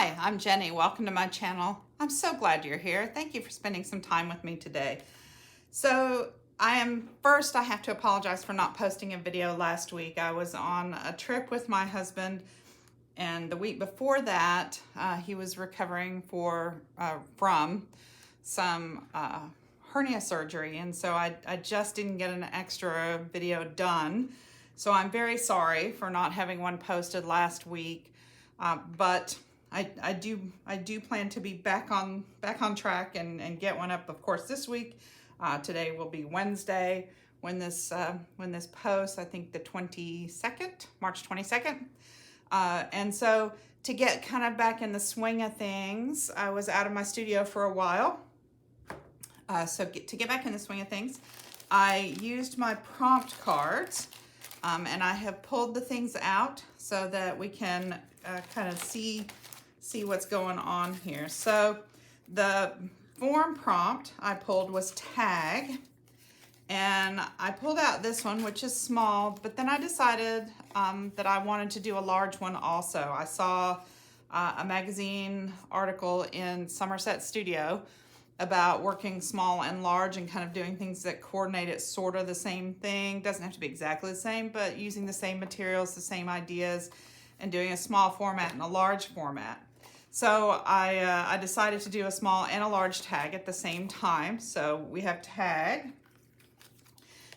Hi, I'm Jenny. Welcome to my channel. I'm so glad you're here. Thank you for spending some time with me today. So I have to apologize for not posting a video last week. I was on a trip with my husband, and the week before that, he was recovering from some hernia surgery, and so I just didn't get an extra video done. So I'm very sorry for not having one posted last week, but I do plan to be back on track and get one up, of course, this week. Today will be Wednesday when this posts. I think the 22nd, March 22nd. And so to get kind of back in the swing of things, I was out of my studio for a while. To get back in the swing of things, I used my prompt cards, and I have pulled the things out so that we can kind of see what's going on here. So the form prompt I pulled was tag, and I pulled out this one, which is small, but then I decided that I wanted to do a large one also. I saw a magazine article in Somerset Studio about working small and large and kind of doing things that coordinate it sort of the same thing. Doesn't have to be exactly the same, but using the same materials, the same ideas, and doing a small format and a large format. So I decided to do a small and a large tag at the same time. So we have tag.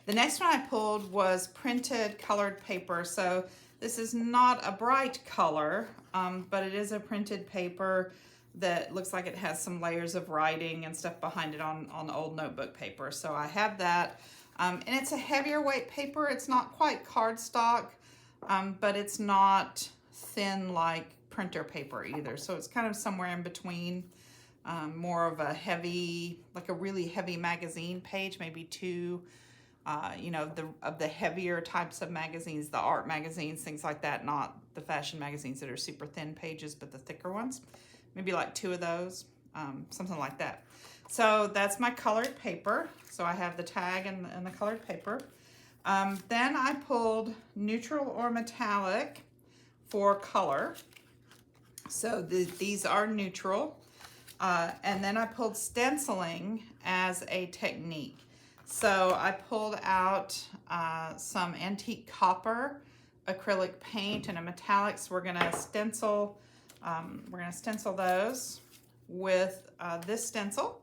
The next one I pulled was printed colored paper. So this is not a bright color, but it is a printed paper that looks like it has some layers of writing and stuff behind it on old notebook paper. So I have that. And it's a heavier weight paper. It's not quite cardstock, but it's not thin like printer paper either. So it's kind of somewhere in between, more of a heavy, like a really heavy magazine page, maybe two, of the heavier types of magazines, the art magazines, things like that, not the fashion magazines that are super thin pages, but the thicker ones. Maybe like two of those, something like that. So that's my colored paper. So I have the tag and the colored paper. Then I pulled neutral or metallic for color. So these are neutral. And then I pulled stenciling as a technique. So I pulled out some antique copper, acrylic paint, and a metallics. We're gonna stencil those with this stencil,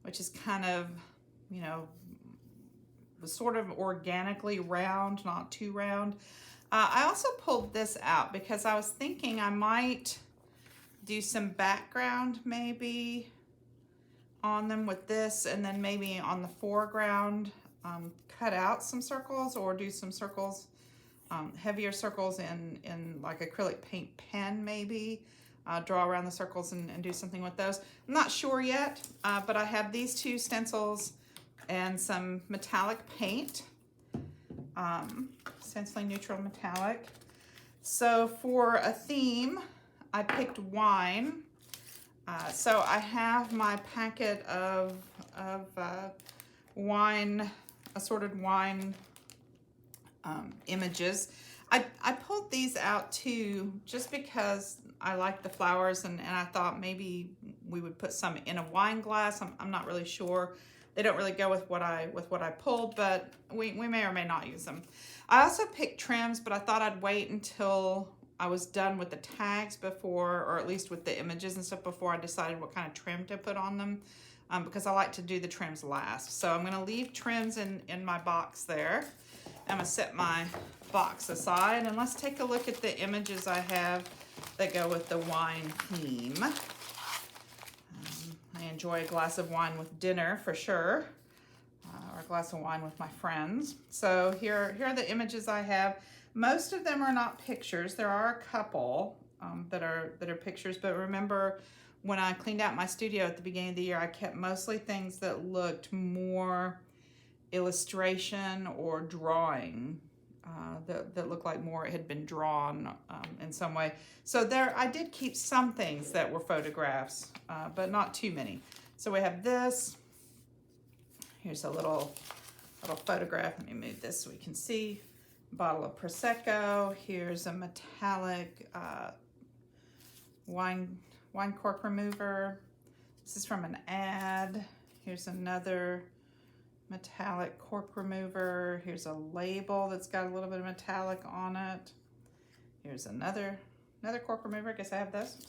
which is kind of, sort of organically round, not too round. I also pulled this out because I was thinking I might do some background maybe on them with this, and then maybe on the foreground cut out some circles or do some circles, heavier circles in like acrylic paint pen maybe. Draw around the circls and do something with those. I'm not sure yet, but I have these two stencils and some metallic paint, stenciling neutral metallic. So for a theme, I picked wine. So I have my packet of wine, assorted wine images. I pulled these out too, just because I like the flowers, and I thought maybe we would put some in a wine glass. I'm not really sure. They don't really go with what I pulled, but we may or may not use them. I also picked trims, but I thought I'd wait until I was done with the tags before, or at least with the images and stuff, before I decided what kind of trim to put on them, because I like to do the trims last. So I'm gonna leave trims in my box there. I'm gonna set my box aside, and let's take a look at the images I have that go with the wine theme. I enjoy a glass of wine with dinner for sure, or a glass of wine with my friends. So here are the images I have. Most of them are not pictures. There are a couple that are pictures, but remember when I cleaned out my studio at the beginning of the year, I kept mostly things that looked more illustration or drawing, that looked like more it had been drawn in some way. So there, I did keep some things that were photographs, but not too many. So we have this. Here's a little photograph. Let me move this so we can see. Bottle of Prosecco. Here's a metallic wine cork remover. This is from an ad. Here's another metallic cork remover. Here's a label that's got a little bit of metallic on it. Here's another cork remover. I guess I have those.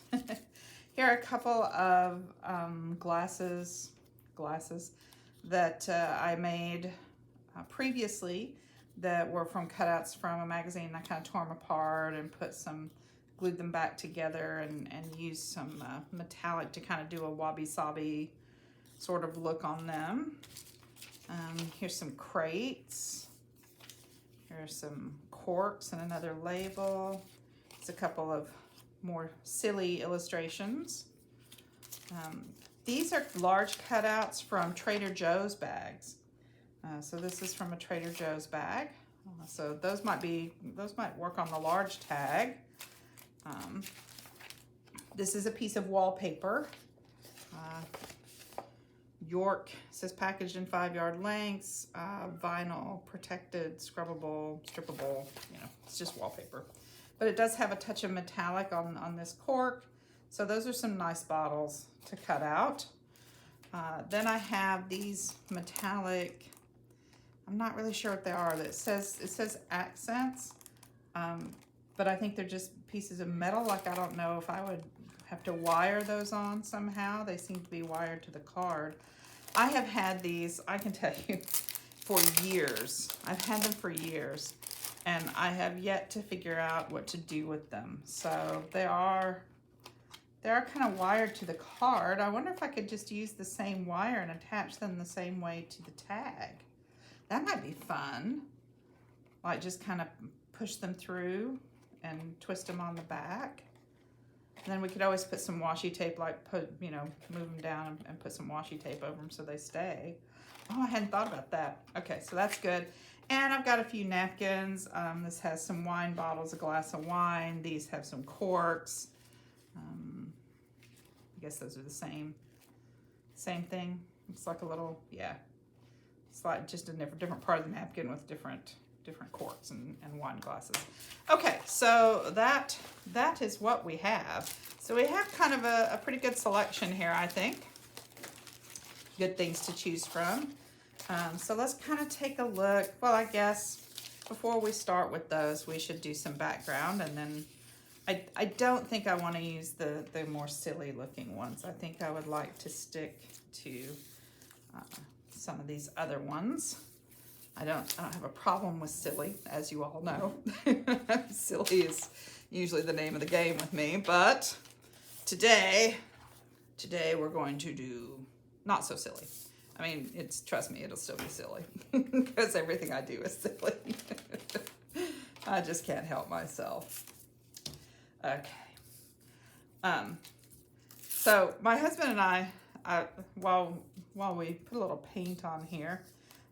Here are a couple of glasses that I made previously that were from cutouts from a magazine. I kind of tore them apart and glued them back together and used some metallic to kind of do a wabi-sabi sort of look on them. Here's some crates. Here's some corks and another label. It's a couple of more silly illustrations. These are large cutouts from Trader Joe's bags. So this is from a Trader Joe's bag. So those might work on the large tag. This is a piece of wallpaper. York says packaged in 5-yard lengths, vinyl, protected, scrubbable, strippable, you know, it's just wallpaper. But it does have a touch of metallic on this cork. So those are some nice bottles to cut out. Then I have these metallic, I'm not really sure what they are. It says accents, but I think they're just pieces of metal. Like, I don't know if I would have to wire those on somehow. They seem to be wired to the card. I have had these, I can tell you, for years. I've had them for years, and I have yet to figure out what to do with them. So they are kind of wired to the card. I wonder if I could just use the same wire and attach them the same way to the tag. That might be fun. Like, just kind of push them through and twist them on the back. And then we could always put some washi tape, like move them down and put some washi tape over them so they stay. Oh, I hadn't thought about that. Okay, so that's good. And I've got a few napkins. This has some wine bottles, a glass of wine. These have some corks. I guess those are the same thing. It's like a little, yeah. It's like just a different part of the napkin with different corks and wine glasses. Okay, so that is what we have. So we have kind of a pretty good selection here, I think. Good things to choose from. So let's kind of take a look. Well, I guess before we start with those, we should do some background, and then I don't think I want to use the more silly looking ones. I think I would like to stick to some of these other ones. I don't have a problem with silly, as you all know. Silly is usually the name of the game with me, but today we're going to do not so silly. I mean, trust me, it'll still be silly because everything I do is silly. I just can't help myself. Okay. So my husband and I while we put a little paint on here,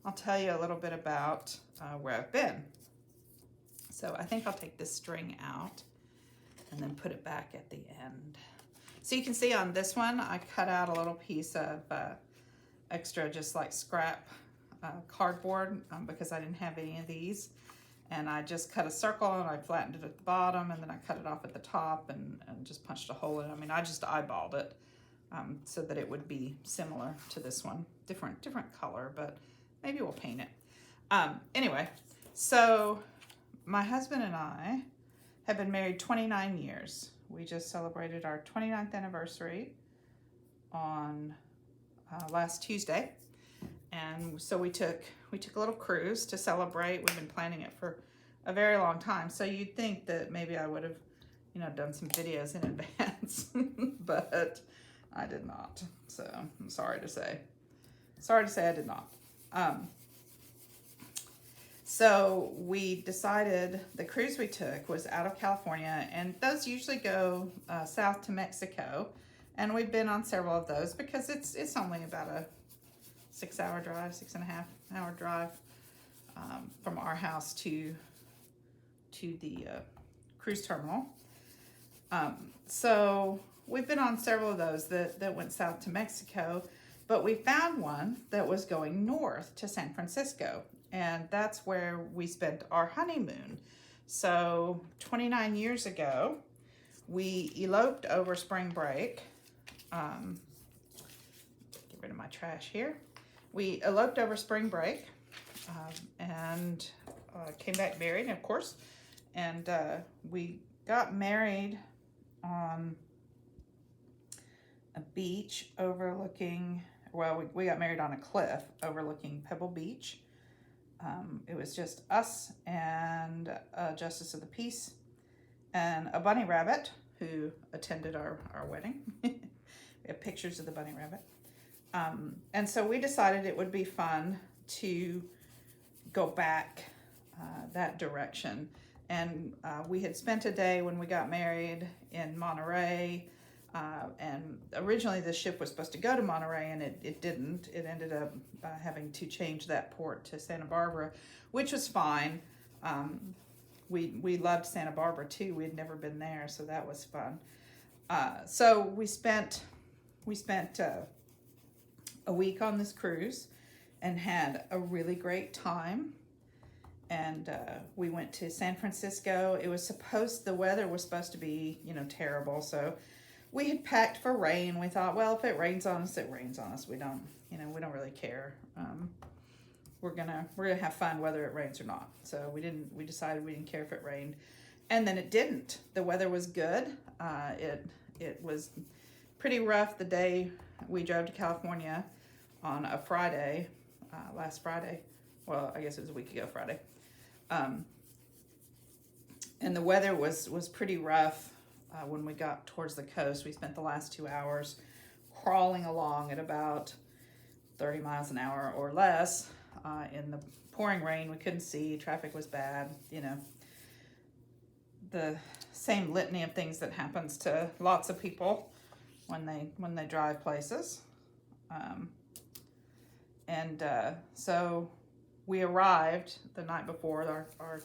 I'll tell you a little bit about where I've been. So I think I'll take this string out and then put it back at the end. So you can see on this one, I cut out a little piece of extra, just like scrap cardboard because I didn't have any of these. And I just cut a circle and I flattened it at the bottom, and then I cut it off at the top and just punched a hole in it. I mean, I just eyeballed it so that it would be similar to this one. Different color, but maybe we'll paint it. Anyway, so my husband and I have been married 29 years. We just celebrated our 29th anniversary on last Tuesday. And so we took a little cruise to celebrate. We've been planning it for a very long time. So you'd think that maybe I would have, done some videos in advance, but I did not. So I'm sorry to say I did not. So we decided the cruise we took was out of California, and those usually go south to Mexico. And we've been on several of those because it's only about a 6-hour drive, 6.5-hour drive from our house to the cruise terminal. So we've been on several of those that went south to Mexico, but we found one that was going north to San Francisco, and that's where we spent our honeymoon. So 29 years ago, We eloped over spring break. Get rid of my trash here. We eloped over spring break and came back married, of course. And we got married on a beach overlooking, well, we got married on a cliff overlooking Pebble Beach. It was just us and a justice of the peace and a bunny rabbit who attended our wedding. We have pictures of the bunny rabbit. And so we decided it would be fun to go back that direction. And we had spent a day when we got married in Monterey. And originally the ship was supposed to go to Monterey, and it didn't. It ended up having to change that port to Santa Barbara, which was fine. We loved Santa Barbara too. We had never been there, so that was fun. So we spent a week on this cruise and had a really great time. And we went to San Francisco. The weather was supposed to be, terrible. So we had packed for rain. We thought, well, if it rains on us, it rains on us. We don't really care. We're gonna have fun whether it rains or not. So we decided we didn't care if it rained. And then it didn't. The weather was good. It was pretty rough the day we drove to California on a Friday, last Friday. Well, I guess it was a week ago Friday. And the weather was pretty rough when we got towards the coast. We spent the last 2 hours crawling along at about 30 miles an hour or less in the pouring rain. We couldn't see. Traffic was bad. The same litany of things that happens to lots of people when they drive places. So we arrived the night before. Our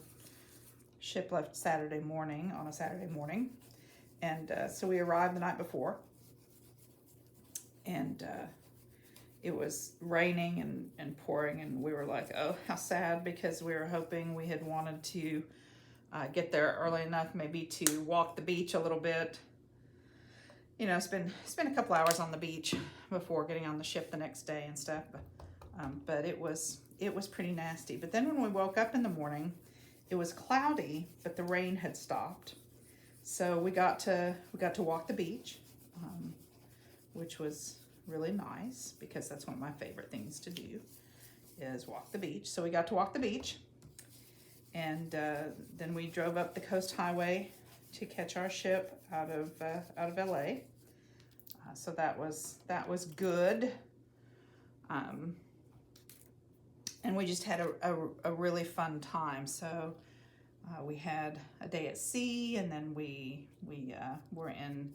ship left Saturday morning, on a Saturday morning. And so we arrived the night before. And it was raining and pouring. And we were like, oh, how sad, because we were hoping we had wanted to get there early enough maybe to walk the beach a little bit. Spend a couple hours on the beach before getting on the ship the next day and stuff. But it was pretty nasty. But then when we woke up in the morning, it was cloudy, but the rain had stopped. So we got to walk the beach, which was really nice because that's one of my favorite things to do is walk the beach. So we got to walk the beach, and then we drove up the coast highway to catch our ship out of LA. So that was good. And we just had a really fun time. So we had a day at sea, and then we were in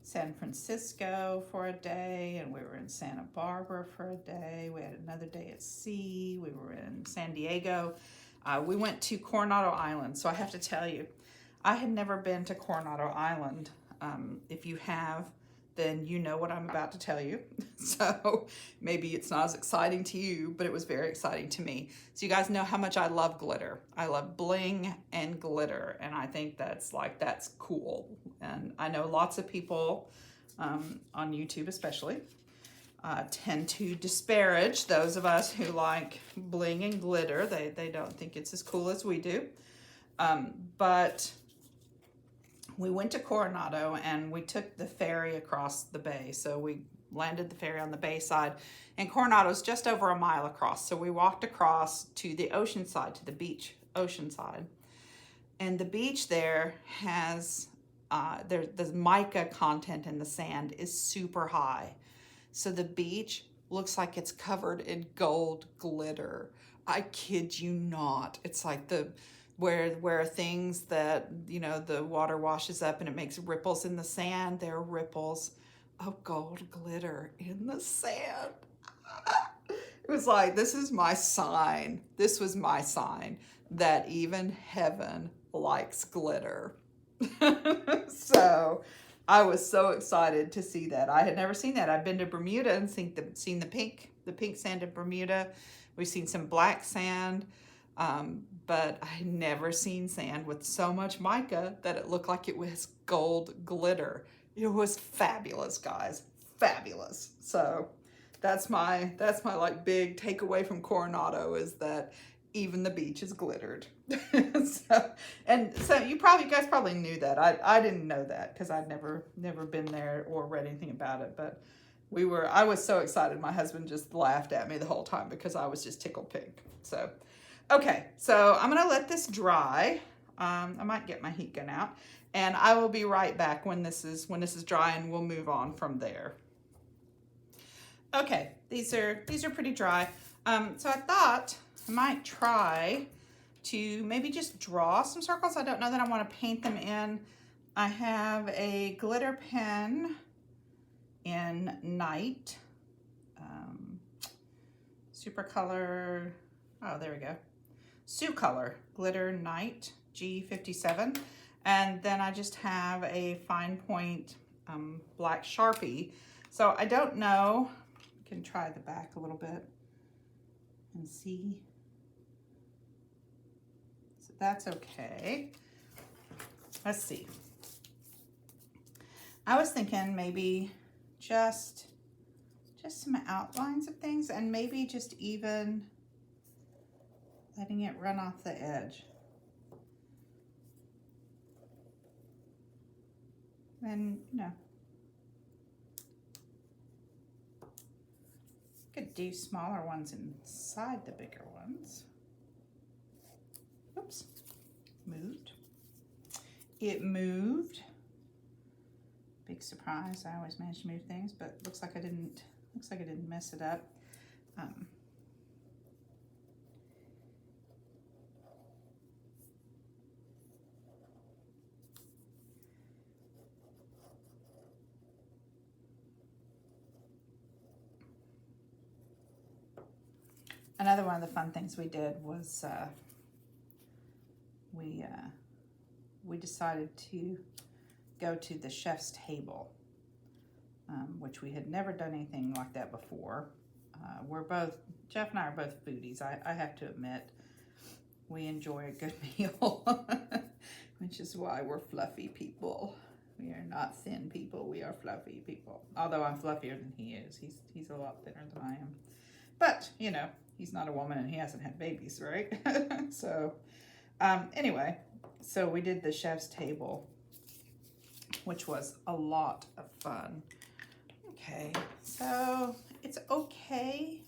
San Francisco for a day, and we were in Santa Barbara for a day. We had another day at sea. We were in San Diego. We went to Coronado Island. So I have to tell you, I had never been to Coronado Island. If you have, then you know what I'm about to tell you. So maybe it's not as exciting to you, but it was very exciting to me. So you guys know how much I love glitter. I love bling and glitter, and I think that's cool. And I know lots of people on YouTube especially tend to disparage those of us who like bling and glitter. They don't think it's as cool as we do. But we went to Coronado and we took the ferry across the bay. So we landed the ferry on the bay side, and Coronado's just over a mile across. So we walked across to the ocean side, to the beach, ocean side. And the beach there has, the mica content in the sand is super high. So the beach looks like it's covered in gold glitter. I kid you not. It's like where things that, the water washes up and it makes ripples in the sand, there are ripples of gold glitter in the sand. It was like, this is my sign. This was my sign that even heaven likes glitter. So I was so excited to see that. I had never seen that. I've been to Bermuda and seen the pink sand of Bermuda. We've seen some black sand. but I had never seen sand with so much mica that it looked like it was gold glitter. It was fabulous, guys, fabulous. So that's my like big takeaway from Coronado, is that even the beach is glittered. So you guys probably knew that. I didn't know that because I'd never been there or read anything about it, but I was so excited. My husband just laughed at me the whole time because I was just tickled pink. So, okay, so I'm gonna let this dry. I might get my heat gun out, and I will be right back when this is dry, and we'll move on from there. Okay, these are pretty dry. So I thought I might try to maybe just draw some circles. I don't know that I want to paint them in. I have a glitter pen in Night, super color, oh, there we go, Sioux Color Glitter Night G57, and then I just have a fine point black Sharpie. So I don't know, I can try the back a little bit and see. So that's okay. Let's see. I was thinking maybe just some outlines of things, and maybe just even letting it run off the edge. And, you know, could do smaller ones inside the bigger ones. Oops, moved. It moved. Big surprise. I always manage to move things, but looks like I didn't mess it up. Another one of the fun things we did was we decided to go to the chef's table, which we had never done anything like that before. Jeff and I are both foodies. I have to admit, we enjoy a good meal, which is why we're fluffy people. We are not thin people, we are fluffy people. Although I'm fluffier than he is. He's a lot thinner than I am. But, you know, he's not a woman and he hasn't had babies, right? So, anyway, so we did the chef's table, which was a lot of fun. Okay, so it's okay.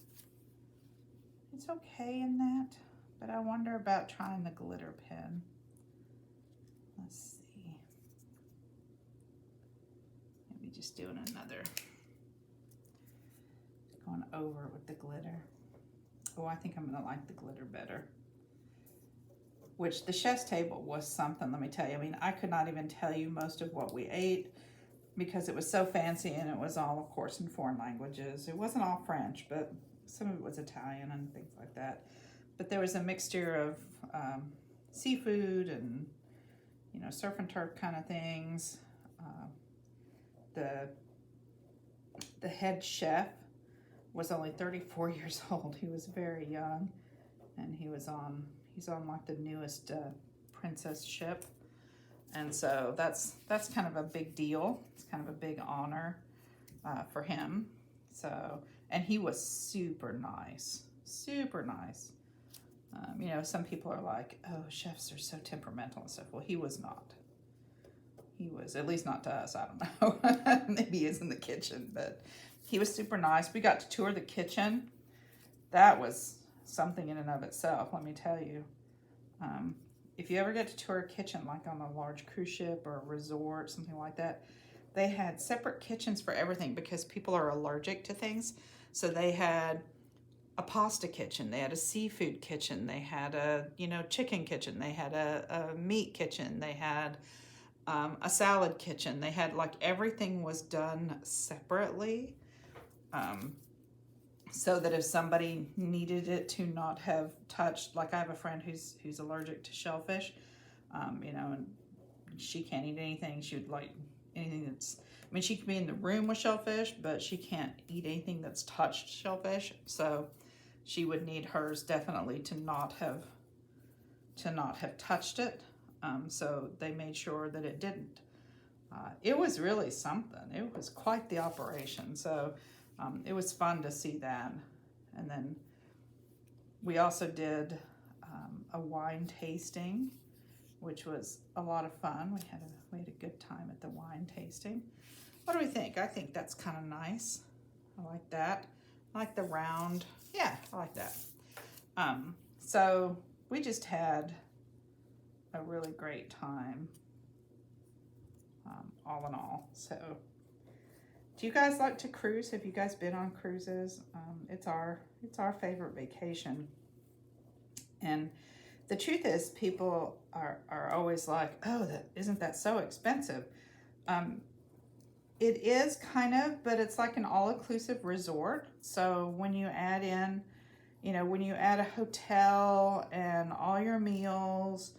It's okay in that, but I wonder about trying the glitter pen. Let's see. Maybe just doing another, going over it with the glitter. Oh, I think I'm gonna like the glitter better. Which the chef's table was something, let me tell you. I mean, I could not even tell you most of what we ate because it was so fancy, and it was all, of course, in foreign languages. It wasn't all French, but some of it was Italian and things like that. But there was a mixture of seafood and, you know, surf and turf kind of things. The head chef was only 34 years old. He was very young, and he's on like the newest princess ship, and so that's kind of a big deal. It's kind of a big honor for him. So, and he was super nice, super nice. You know, some people are like, oh, chefs are so temperamental and stuff. Well, he was not. He was, at least not to us. I don't know. Maybe he is in the kitchen, but he was super nice. We got to tour the kitchen. That was something in and of itself, let me tell you. If you ever get to tour a kitchen, like on a large cruise ship or a resort, something like that, they had separate kitchens for everything because people are allergic to things. So they had a pasta kitchen, they had a seafood kitchen, they had a, you know, chicken kitchen, they had a meat kitchen, they had a salad kitchen. They had, like, everything was done separately. So that if somebody needed it to not have touched, like I have a friend who's allergic to shellfish, you know, and she can't eat anything. She would like anything that's, I mean, she can be in the room with shellfish, but she can't eat anything that's touched shellfish. So she would need hers definitely to not have to not have touched it. So they made sure that it didn't. It was really something. It was quite the operation. So it was fun to see that. And then we also did a wine tasting, which was a lot of fun. We had a good time at the wine tasting. What do we think? I think that's kind of nice. I like that. I like the round. Yeah, I like that. So we just had a really great time, all in all. So do you guys like to cruise? Have you guys been on cruises? It's our favorite vacation. And the truth is, people are always like, oh, isn't that so expensive? It is kind of, but it's like an all-inclusive resort. So when you add in, when you add a hotel and all your meals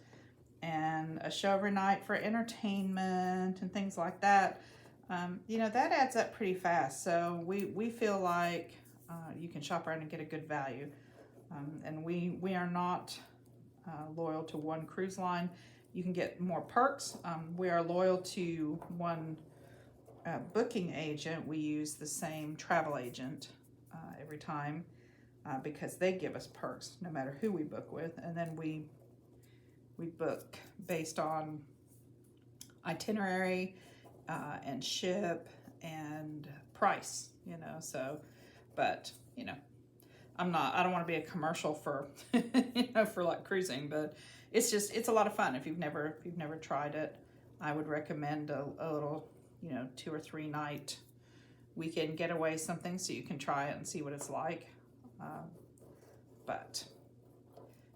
and a show every night for entertainment and things like that, that adds up pretty fast. So we feel like you can shop around and get a good value. And we are not loyal to one cruise line. You can get more perks. We are loyal to one booking agent. We use the same travel agent every time because they give us perks no matter who we book with. And then we book based on itinerary and ship and price, so, but, I don't want to be a commercial for, for like cruising, but it's a lot of fun. If you've never tried it, I would recommend a little, 2 or 3 night weekend getaway, something, so you can try it and see what it's like. But,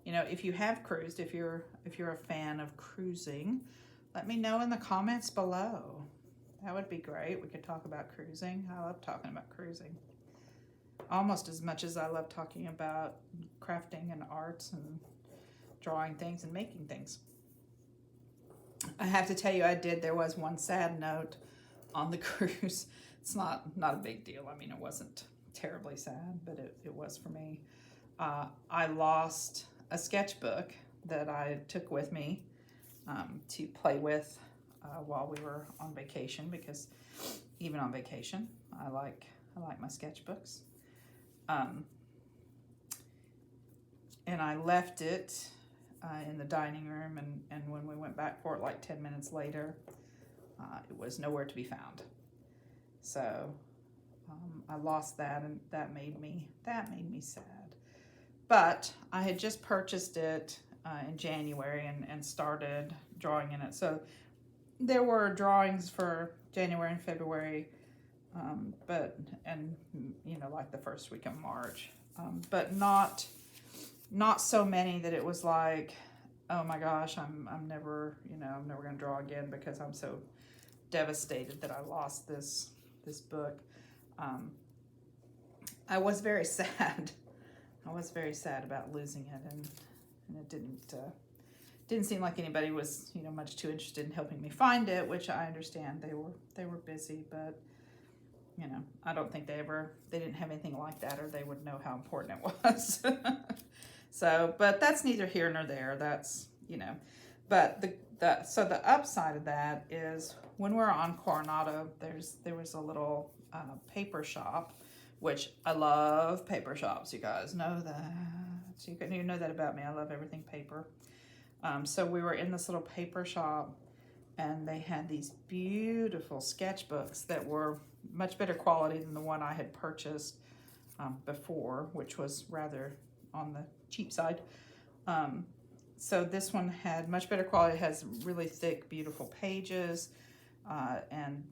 if you have cruised, if you're a fan of cruising, let me know in the comments below. That would be great. We could talk about cruising. I love talking about cruising. Almost as much as I love talking about crafting and arts and drawing things and making things. I have to tell you, there was one sad note on the cruise. It's not a big deal. I mean, it wasn't terribly sad, but it was for me. I lost a sketchbook that I took with me to play with while we were on vacation, because even on vacation, I like my sketchbooks. And I left it in the dining room, and when we went back for it like 10 minutes later, it was nowhere to be found. So I lost that, and that made me sad. But I had just purchased it in January and started drawing in it. So there were drawings for January and February, like the first week of March, but not so many that it was like, oh my gosh, I'm never going to draw again because I'm so devastated that I lost this book. I was very sad. I was very sad about losing it, and it didn't seem like anybody was much too interested in helping me find it, which I understand. They were busy, but I don't think they didn't have anything like that, or they would know how important it was. So, but that's neither here nor there. That's, but the upside of that is when we're on Coronado, there was a little paper shop, which I love paper shops. You guys know that. So you know that about me. I love everything paper. So we were in this little paper shop, and they had these beautiful sketchbooks that were much better quality than the one I had purchased before, which was rather on the cheap side. So this one had much better quality. It has really thick, beautiful pages, and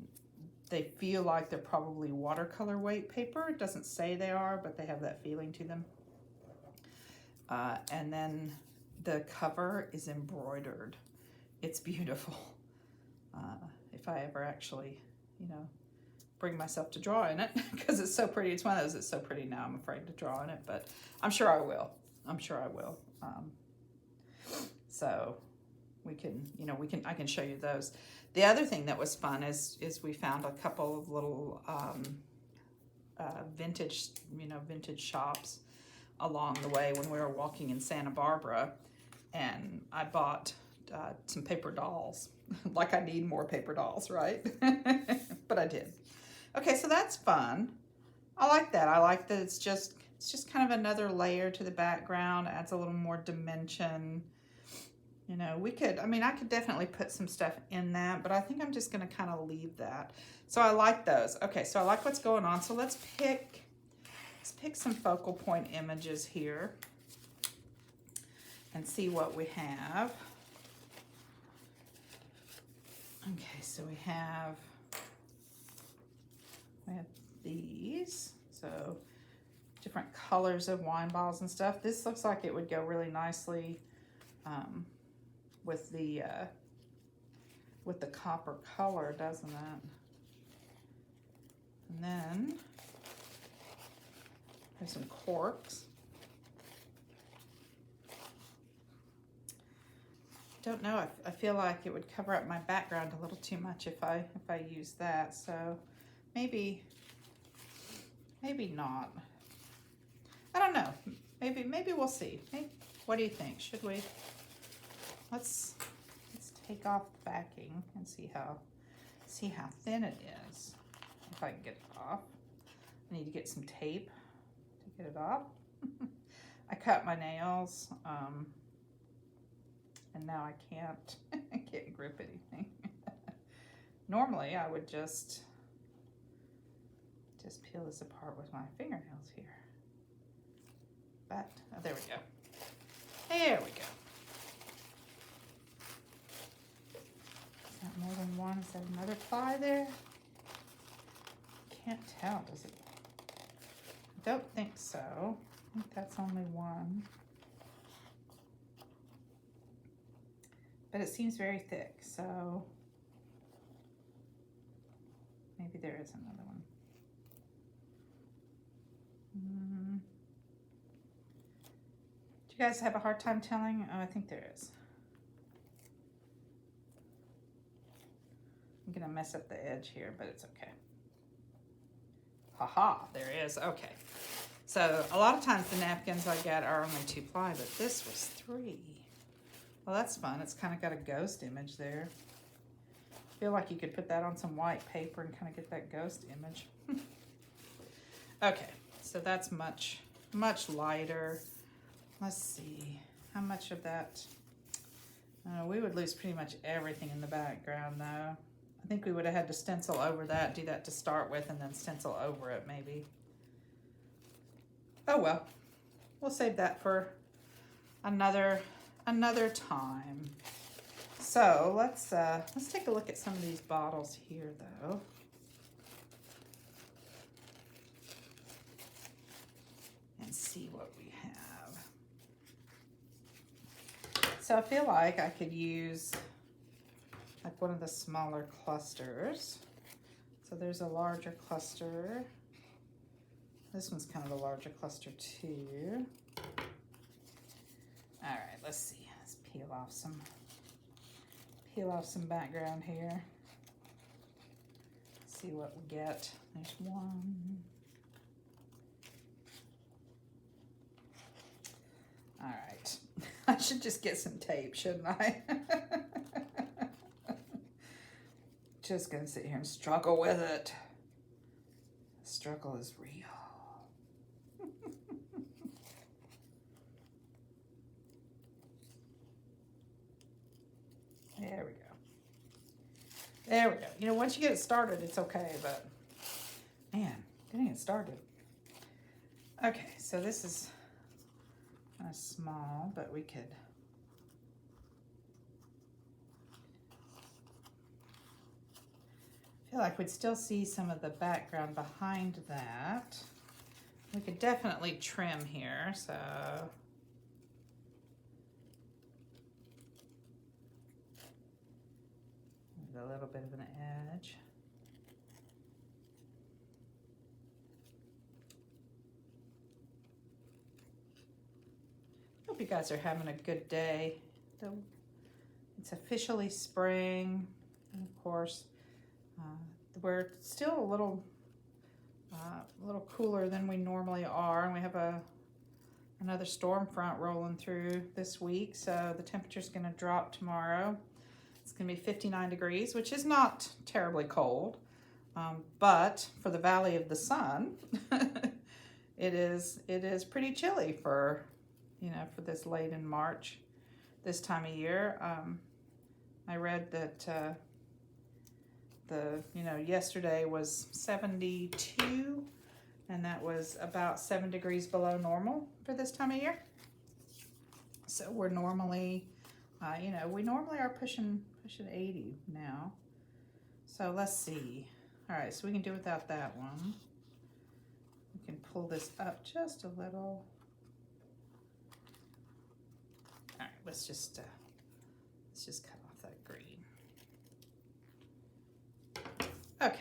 they feel like they're probably watercolor weight paper. It doesn't say they are, but they have that feeling to them. And then the cover is embroidered. It's beautiful. If I ever actually, bring myself to draw in it, because it's so pretty. It's one of those that's so pretty now I'm afraid to draw in it, but I'm sure I will. So we can, I can show you those. The other thing that was fun is we found a couple of little vintage shops along the way when we were walking in Santa Barbara. and I bought some paper dolls. Like I need more paper dolls, right? But I did. Okay, so that's fun. I like that. I like that it's just kind of another layer to the background, adds a little more dimension. You know, we could, I mean, I could definitely put some stuff in that, but I think I'm just gonna kind of leave that. So I like those. Okay, so I like what's going on. So let's pick some focal point images here and see what we have. Okay, so we have these. So different colors of wine bottles and stuff. This looks like it would go really nicely with the copper color, doesn't it? And then there's some corks. Don't know. I feel like it would cover up my background a little too much if I use that. So maybe not. I don't know. Maybe we'll see. What do you think? Should we? Let's take off the backing and see how thin it is. If I can get it off. I need to get some tape to get it off. I cut my nails, and now I can't grip anything. Normally I would just peel this apart with my fingernails here. But oh, there we go. There we go. Is that more than one? Is that another ply there? Can't tell, does it? I don't think so. I think that's only one. But it seems very thick, so maybe there is another one. Do you guys have a hard time telling? Oh, I think there is. I'm gonna mess up the edge here, but it's okay. Haha, there is. Okay. So a lot of times the napkins I get are only 2 ply, but this was 3. Well, that's fun. It's kind of got a ghost image there. I feel like you could put that on some white paper and kind of get that ghost image. Okay, so that's much lighter. Let's see, how much of that? We would lose pretty much everything in the background though. I think we would have had to stencil over that, do that to start with, and then stencil over it maybe. Oh well, we'll save that for another time. So let's take a look at some of these bottles here though. And see what we have. So I feel like I could use like one of the smaller clusters. So there's a larger cluster. This one's kind of a larger cluster too. All right, let's see. Let's peel off some background here. See what we get. There's one. All right. I should just get some tape, shouldn't I? Just gonna sit here and struggle with it. The struggle is real. There we go. There we go. You know, once you get it started, it's okay, but man, getting it started. Okay, so this is kind of small, but we could. I feel like we'd still see some of the background behind that. We could definitely trim here, so. A little bit of an edge. Hope you guys are having a good day. It's officially spring, and of course, we're still a little cooler than we normally are, and we have a another storm front rolling through this week, so the temperature's going to drop tomorrow. It's going to be 59 degrees, which is not terribly cold, but for the Valley of the Sun, it is pretty chilly for, you know, for this late in March, this time of year. I read that yesterday was 72, and that was about 7 degrees below normal for this time of year. So we're normally, we normally are pushing 80 now. So let's see. All right, so we can do without that one. We can pull this up just a little. All right, let's just cut off that green. Okay,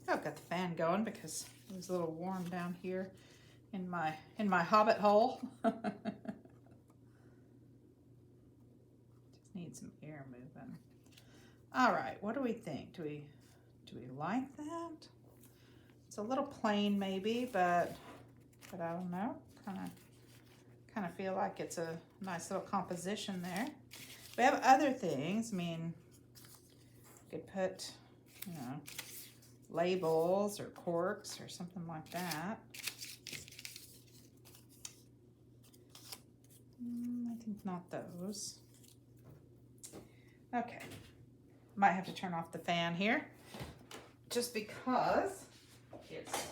I've got the fan going because it was a little warm down here in my hobbit hole. Just need some air moving. All right, what do we think? Do we like that? It's a little plain maybe, but I don't know. Kind of feel like it's a nice little composition there. We have other things. I mean, you could put, you know, labels or corks or something like that. I think not those. Okay, might have to turn off the fan here just because it's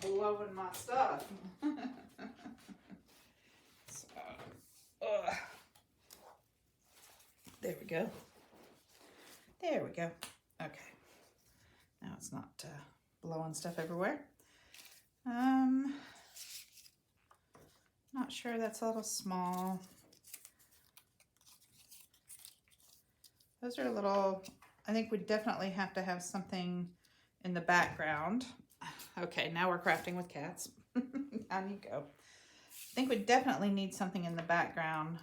blowing my stuff. There we go. There we go. Okay. Now it's not blowing stuff everywhere. Not sure, that's a little small. Those are a little, I think we definitely have to have something in the background. Okay, now we're crafting with cats. Down you go. I think we definitely need something in the background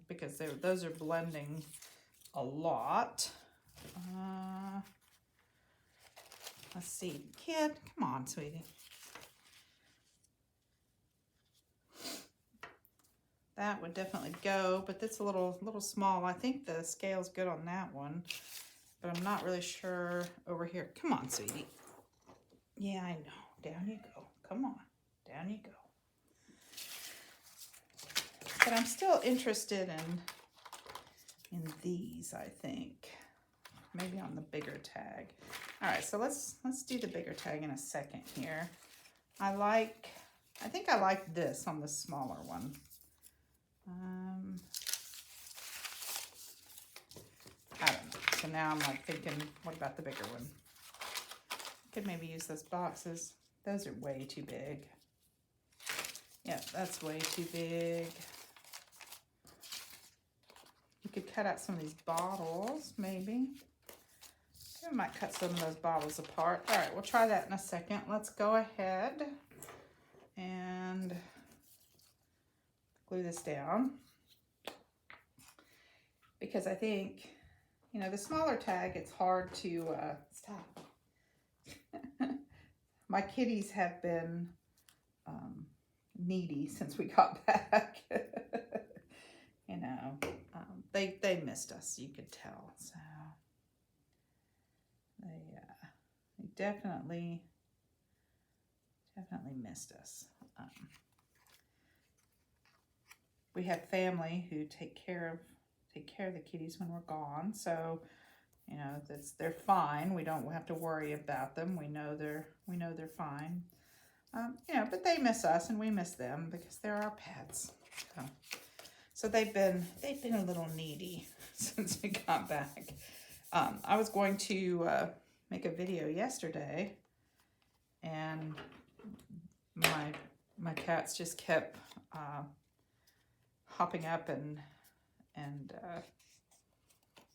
because those are blending a lot. Let's see, kid, come on, sweetie. That would definitely go, but that's a little small. I think the scale's good on that one, but I'm not really sure over here. Come on, sweetie. Yeah, I know. Down you go. Come on. Down you go. But I'm still interested in these, I think. Maybe on the bigger tag. All right, so let's do the bigger tag in a second here. I think I like this on the smaller one. I don't know. So now I'm like thinking, what about the bigger one? Could maybe use those boxes. Those are way too big. Yeah, that's way too big. You could cut out some of these bottles, maybe. I might cut some of those bottles apart. All right, we'll try that in a second. Let's go ahead and glue this down. Because I think, you know, the smaller tag, it's hard to, stop. My kitties have been needy since we got back. You know, they missed us, you could tell. So they definitely missed us. We have family who take care of the kitties when we're gone, so you know they're fine. We don't have to worry about them. We know they're fine. You know, but they miss us and we miss them because they're our pets. So they've been a little needy since we got back. I was going to make a video yesterday, and my cats just kept hopping up and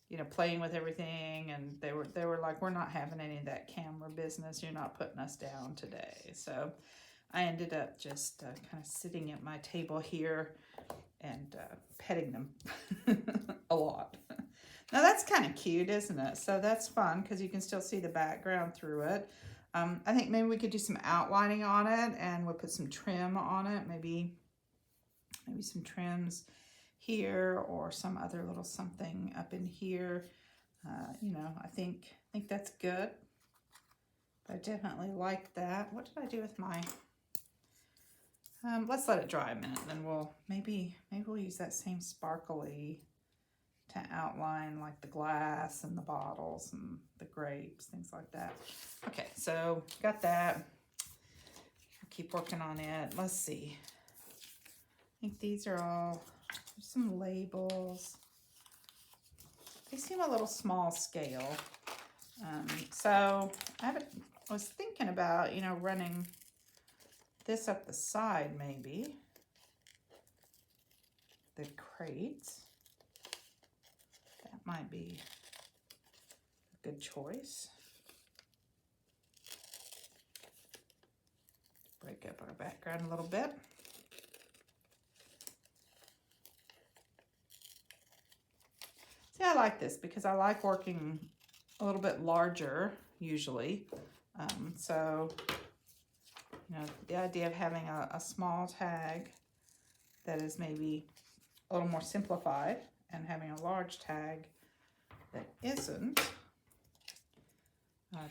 you know, playing with everything, and they were like, we're not having any of that camera business. You're not putting us down today. So I ended up just kind of sitting at my table here and petting them a lot. Now that's kind of cute, isn't it? So that's fun because you can still see the background through it. I think maybe we could do some outlining on it, and we'll put some trim on it. Maybe maybe some trims here or some other little something up in here. You know, I think that's good. I definitely like that. What did I do with my, let's let it dry a minute, then maybe we'll use that same sparkly to outline like the glass and the bottles and the grapes, things like that. Okay, so got that. I'll keep working on it. Let's see. I think these are all, there's some labels. They seem a little small scale. So I was thinking about, you know, running this up the side maybe. The crates. That might be a good choice. Break up our background a little bit. See, I like this because I like working a little bit larger usually. So, you know, the idea of having a small tag that is maybe a little more simplified and having a large tag that isn't,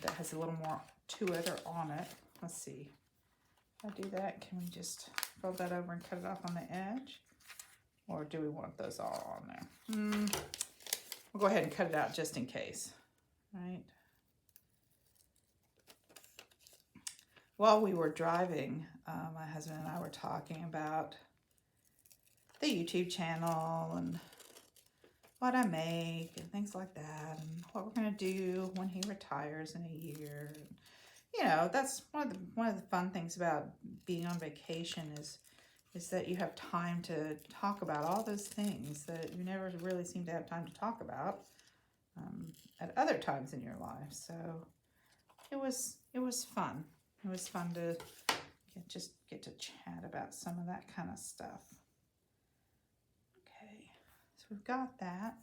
that has a little more to it or on it. Let's see. If I do that, can we just fold that over and cut it off on the edge? Or do we want those all on there? We'll go ahead and cut it out just in case, right? While we were driving, my husband and I were talking about the YouTube channel and what I make and things like that, and what we're gonna do when he retires in a year. And, you know, that's one of the fun things about being on vacation is that you have time to talk about all those things that you never really seem to have time to talk about at other times in your life. So it was fun. It was fun to just get to chat about some of that kind of stuff. Okay, so we've got that.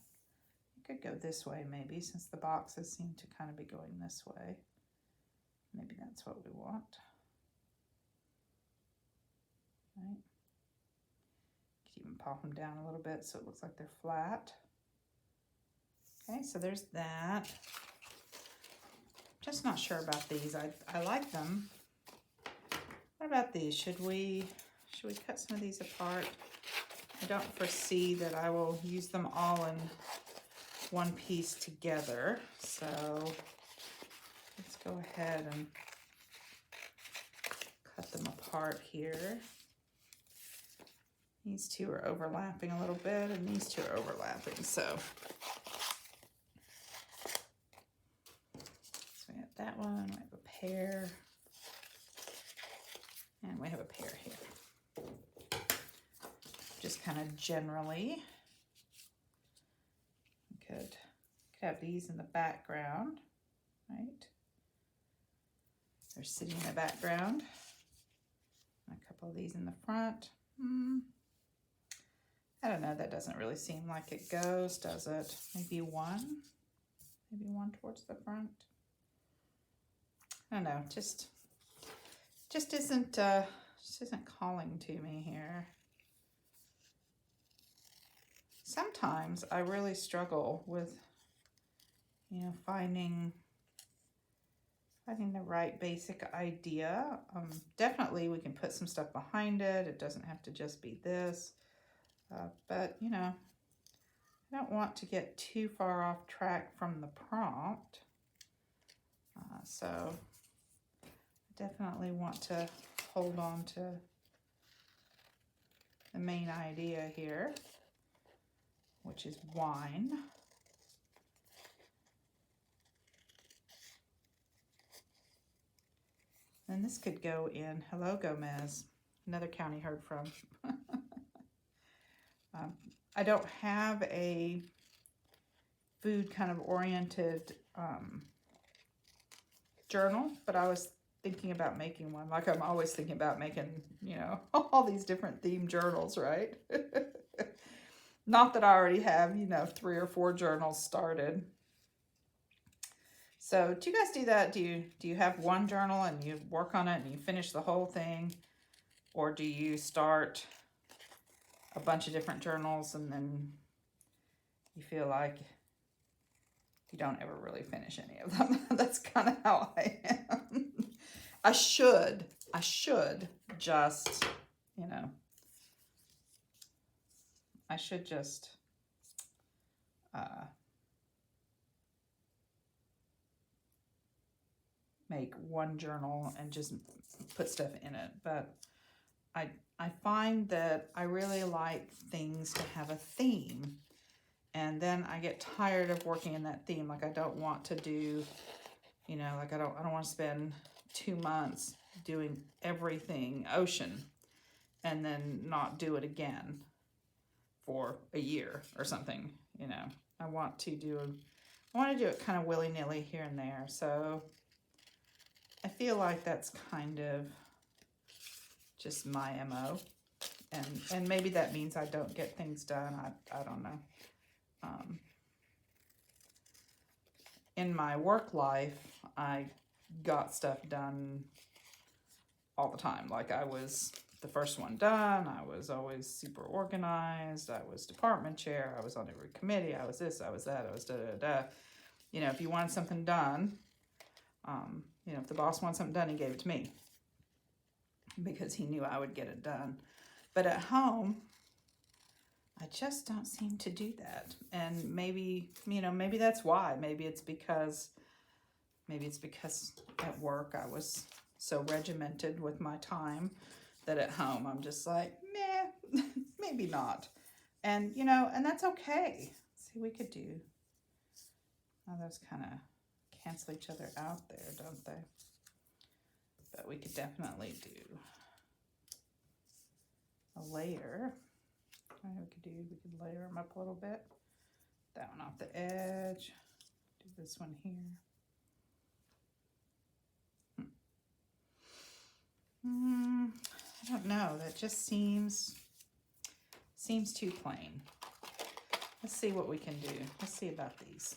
We could go this way maybe, since the boxes seem to kind of be going this way. Maybe that's what we want. Right. Could even pop them down a little bit so it looks like they're flat. Okay, so there's that. Just not sure about these. I like them. What about these? Should we cut some of these apart? I don't foresee that I will use them all in one piece together. So let's go ahead and cut them apart here. These two are overlapping a little bit, and these two are overlapping. So we have that one, we have a pair, and we have a pair here. Just kind of generally, we could have these in the background, right? They're sitting in the background. A couple of these in the front. I don't know, that doesn't really seem like it goes, does it? Maybe one towards the front. I don't know, just isn't calling to me here. Sometimes I really struggle with, you know, finding the right basic idea. Definitely we can put some stuff behind it. It doesn't have to just be this. But, you know, I don't want to get too far off track from the prompt. So I definitely want to hold on to the main idea here, which is wine. And this could go in Hello Gomez, another county heard from. I don't have a food kind of oriented journal, but I was thinking about making one. Like I'm always thinking about making, you know, all these different themed journals, right? Not that I already have, you know, 3 or 4 journals started. So do you guys do that? Do you have one journal and you work on it and you finish the whole thing? Or do you start a bunch of different journals, and then you feel like you don't ever really finish any of them. That's kind of how I am. I should just, you know, I should just make one journal and just put stuff in it. But I find that I really like things to have a theme. And then I get tired of working in that theme. Like I don't want to do, you know, like I don't want to spend 2 months doing everything ocean and then not do it again for a year or something, you know. I want to do it kind of willy-nilly here and there. So I feel like that's kind of just my MO. And maybe that means I don't get things done. I don't know. In my work life, I got stuff done all the time. Like I was the first one done. I was always super organized. I was department chair. I was on every committee. I was this, I was that, I was da-da-da. You know, if you wanted something done, you know, if the boss wanted something done, he gave it to me because he knew I would get it done. But at home, I just don't seem to do that. And maybe, you know, maybe that's why. Maybe it's because at work I was so regimented with my time that at home I'm just like, meh, maybe not. And, you know, and that's okay. See, we could do, oh, those kind of cancel each other out there, don't they? But we could definitely do a layer. We could layer them up a little bit. That one off the edge. Do this one here. I don't know. That just seems too plain. Let's see what we can do. Let's see about these.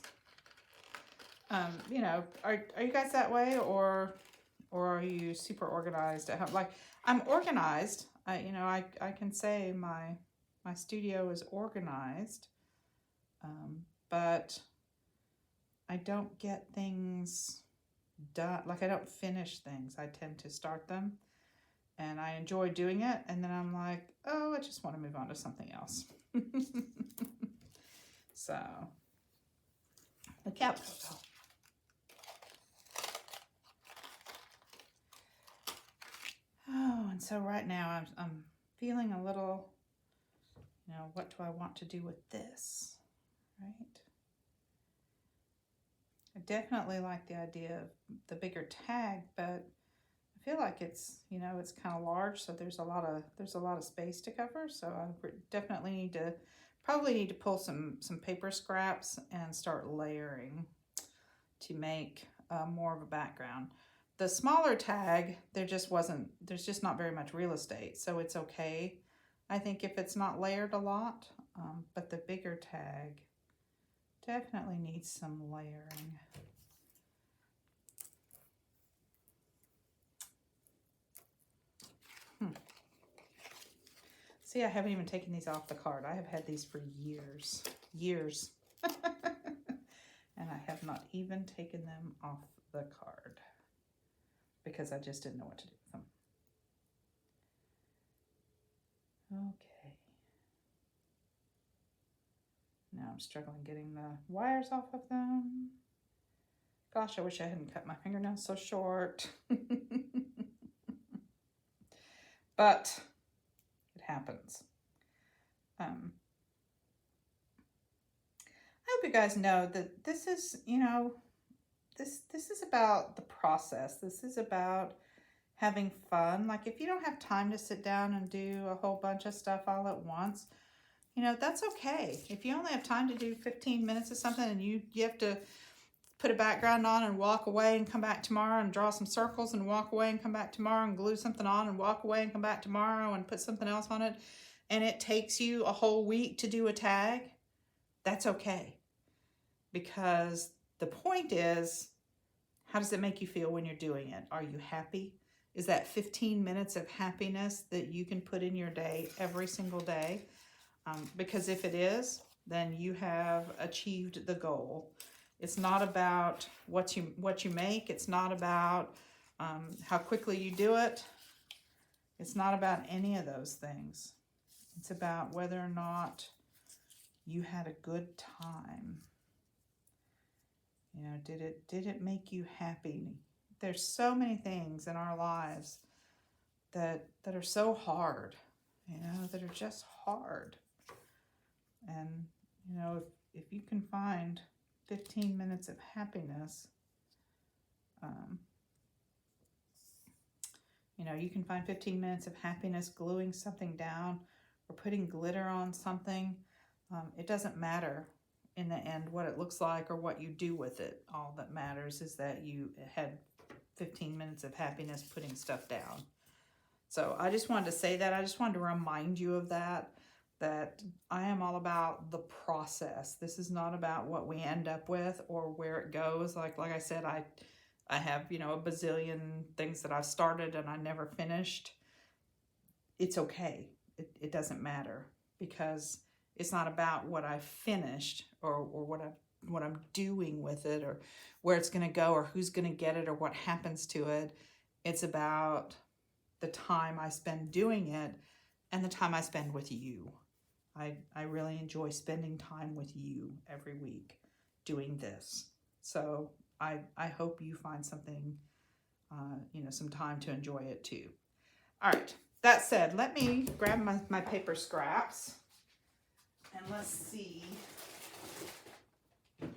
You know, are you guys that way, or are you super organized at home? Like I'm organized. I can say my studio is organized, but I don't get things done. Like I don't finish things. I tend to start them and I enjoy doing it. And then I'm like, oh, I just want to move on to something else. So look out. Oh, and so right now I'm feeling a little, you know, what do I want to do with this, right? I definitely like the idea of the bigger tag, but I feel like it's, you know, it's kind of large, so there's a lot of space to cover. So I definitely probably need to pull some paper scraps and start layering to make more of a background. The smaller tag, there's just not very much real estate, so it's okay, I think, if it's not layered a lot, but the bigger tag definitely needs some layering. See, I haven't even taken these off the card. I have had these for years. And I have not even taken them off the card because I just didn't know what to do with them. Okay. Now I'm struggling getting the wires off of them. Gosh, I wish I hadn't cut my fingernails so short. But it happens. I hope you guys know that this is, you know, this is about the process. This is about having fun. Like if you don't have time to sit down and do a whole bunch of stuff all at once, you know, that's okay. If you only have time to do 15 minutes of something and you have to put a background on and walk away and come back tomorrow and draw some circles and walk away and come back tomorrow and glue something on and walk away and come back tomorrow and put something else on it, and it takes you a whole week to do a tag, that's okay. Because the point is, how does it make you feel when you're doing it? Are you happy? Is that 15 minutes of happiness that you can put in your day every single day? Because if it is, then you have achieved the goal. It's not about what you make. It's not about how quickly you do it. It's not about any of those things. It's about whether or not you had a good time. You know, did it make you happy? There's so many things in our lives that are so hard, you know, that are just hard. And, you know, if you can find 15 minutes of happiness, you know, you can find 15 minutes of happiness gluing something down or putting glitter on something. It doesn't matter in the end what it looks like or what you do with it. All that matters is that you had 15 minutes of happiness putting stuff down. So I just wanted to say that. I just wanted to remind you of that I am all about the process. This is not about what we end up with or where it goes. Like I said, I have, you know, a bazillion things that I've started and I never finished. It's okay. It doesn't matter, because it's not about what I finished or what I'm doing with it or where it's going to go or who's going to get it or what happens to it. It's about the time I spend doing it and the time I spend with you. I really enjoy spending time with you every week doing this. So I hope you find something, you know, some time to enjoy it too. All right. That said, let me grab my paper scraps and let's see. I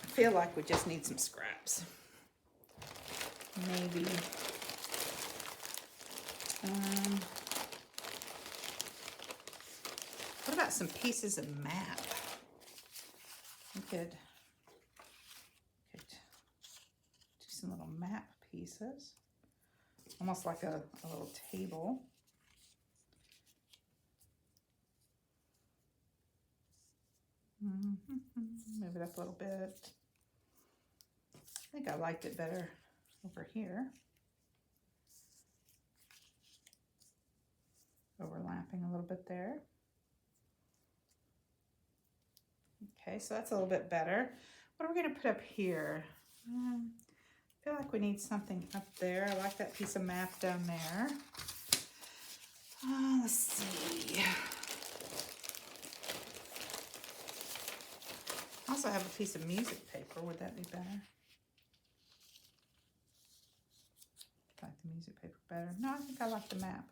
feel like we just need some scraps. Maybe. What about some pieces of map? We could do some little map pieces. Almost like a little table. Move it up a little bit. I think I liked it better over here. Overlapping a little bit there. Okay, so that's a little bit better. What are we going to put up here? I feel like we need something up there. I like that piece of map down there. Let's see. I also have a piece of music paper. Would that be better? I like the music paper better. No, I think I like the map,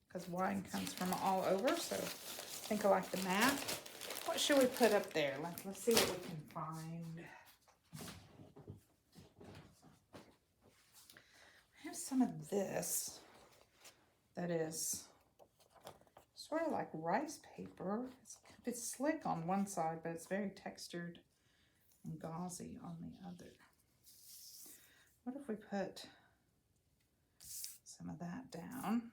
because wine comes from all over, so I think I like the map. What should we put up there? Let's see what we can find. I have some of this that is sort of like rice paper. It's slick on one side, but it's very textured and gauzy on the other. What if we put some of that down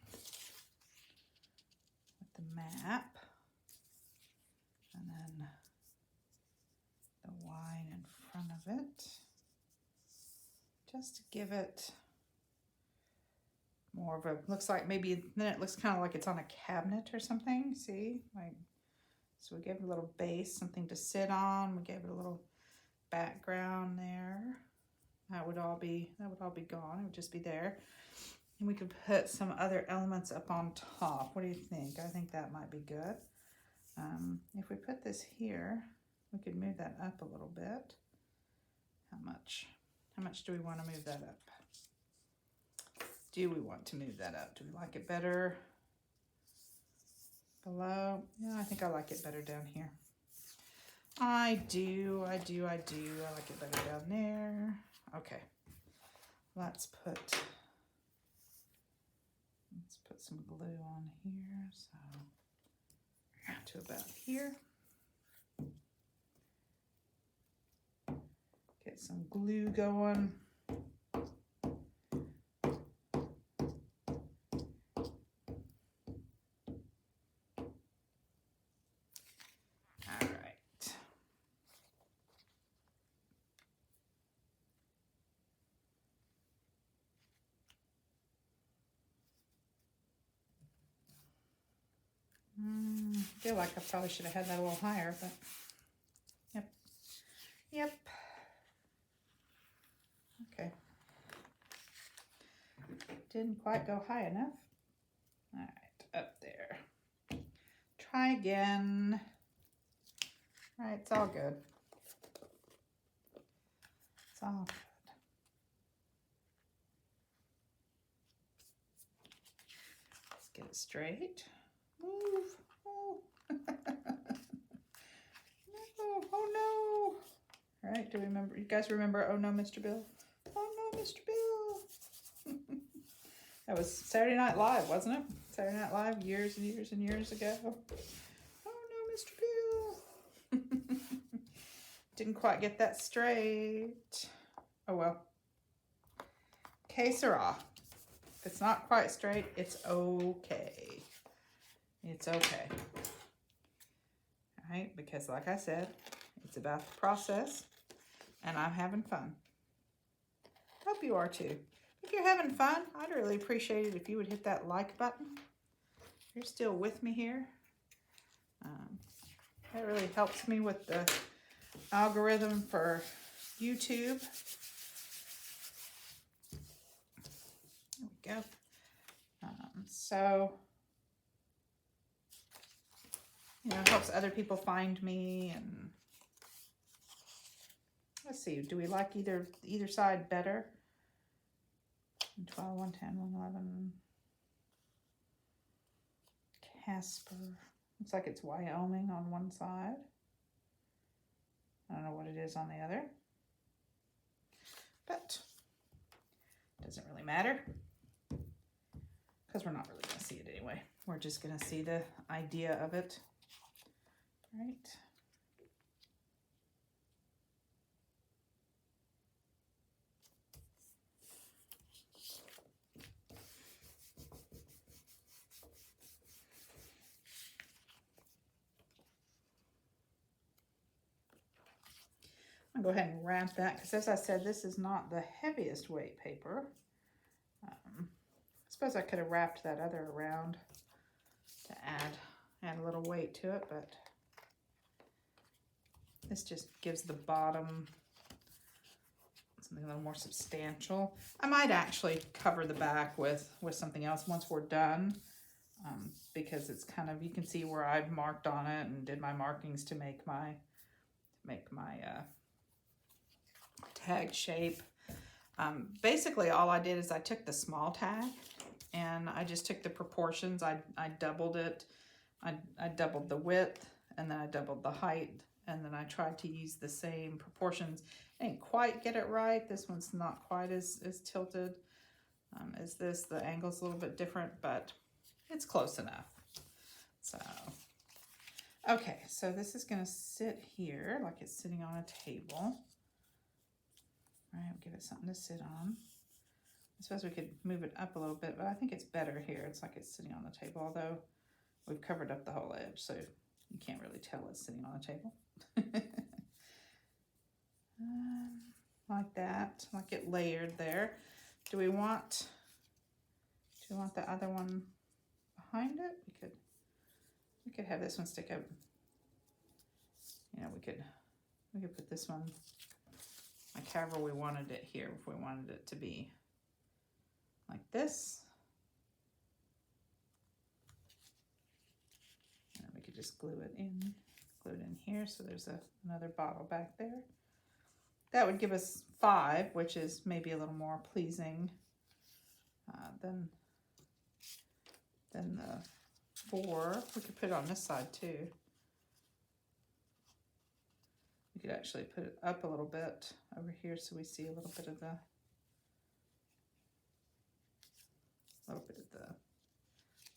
with the map, and then the wine in front of it, just to give it more of a, looks like maybe, then it looks kind of like it's on a cabinet or something, see? Like, so we gave it a little base, something to sit on. We gave it a little background there. That would all be gone. It would just be there. And we could put some other elements up on top. What do you think? I think that might be good. If we put this here, we could move that up a little bit. How much? How much do we want to move that up? Do we want to move that up? Do we like it better below? Yeah, I think I like it better down here. I do. I like it better down there. Okay. Let's put some glue on here. So up to about here. Get some glue going. I feel like I probably should have had that a little higher, but yep. Yep. Okay. Didn't quite go high enough. All right, up there. Try again. All right, it's all good. It's all good. Let's get it straight. Move. Oh. No. Oh no. All right, do we remember? You guys remember Oh No, Mr. Bill? Oh no, Mr. Bill. That was Saturday Night Live, wasn't it? Saturday Night Live years and years and years ago. Oh no, Mr. Bill. Didn't quite get that straight. Oh well. Que sera. If it's not quite straight, it's okay. It's okay. All right, because like I said, it's about the process, and I'm having fun. Hope you are too. If you're having fun, I'd really appreciate it if you would hit that like button. If you're still with me here. That really helps me with the algorithm for YouTube. There we go. So, you know, it helps other people find me. And let's see, do we like either side better? 12, 110, 111. Casper. Looks like it's Wyoming on one side. I don't know what it is on the other. But it doesn't really matter, because we're not really going to see it anyway. We're just going to see the idea of it. Right? I'll go ahead and wrap that, because as I said, this is not the heaviest weight paper. I suppose I could have wrapped that other around to add a little weight to it, but this just gives the bottom something a little more substantial. I might actually cover the back with something else once we're done, because it's kind of, you can see where I've marked on it and did my markings to make my tag shape. Basically all I did is I took the small tag and I just took the proportions. I doubled it. I doubled the width, and then I doubled the height, and then I tried to use the same proportions. I didn't quite get it right. This one's not quite as tilted as this. The angle's a little bit different, but it's close enough. So, okay, so this is gonna sit here like it's sitting on a table. All right, we'll give it something to sit on. I suppose we could move it up a little bit, but I think it's better here. It's like it's sitting on the table, although we've covered up the whole edge, so you can't really tell it's sitting on a table. Like that, like it layered there. Do we want the other one behind it? We could have this one stick up. You know, we could put this one like however we wanted it here, if we wanted it to be like this. And we could just glue it in here, so there's another bottle back there. That would give us 5, which is maybe a little more pleasing than the 4. We could put it on this side too. We could actually put it up a little bit over here so we see a little bit of the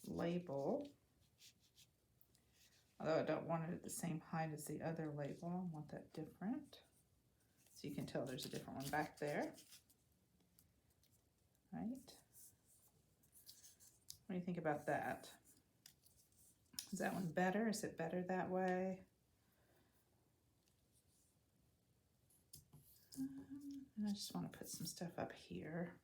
label. Although I don't want it at the same height as the other label, I want that different. So you can tell there's a different one back there. Right? What do you think about that? Is that one better? Is it better that way? And I just want to put some stuff up here.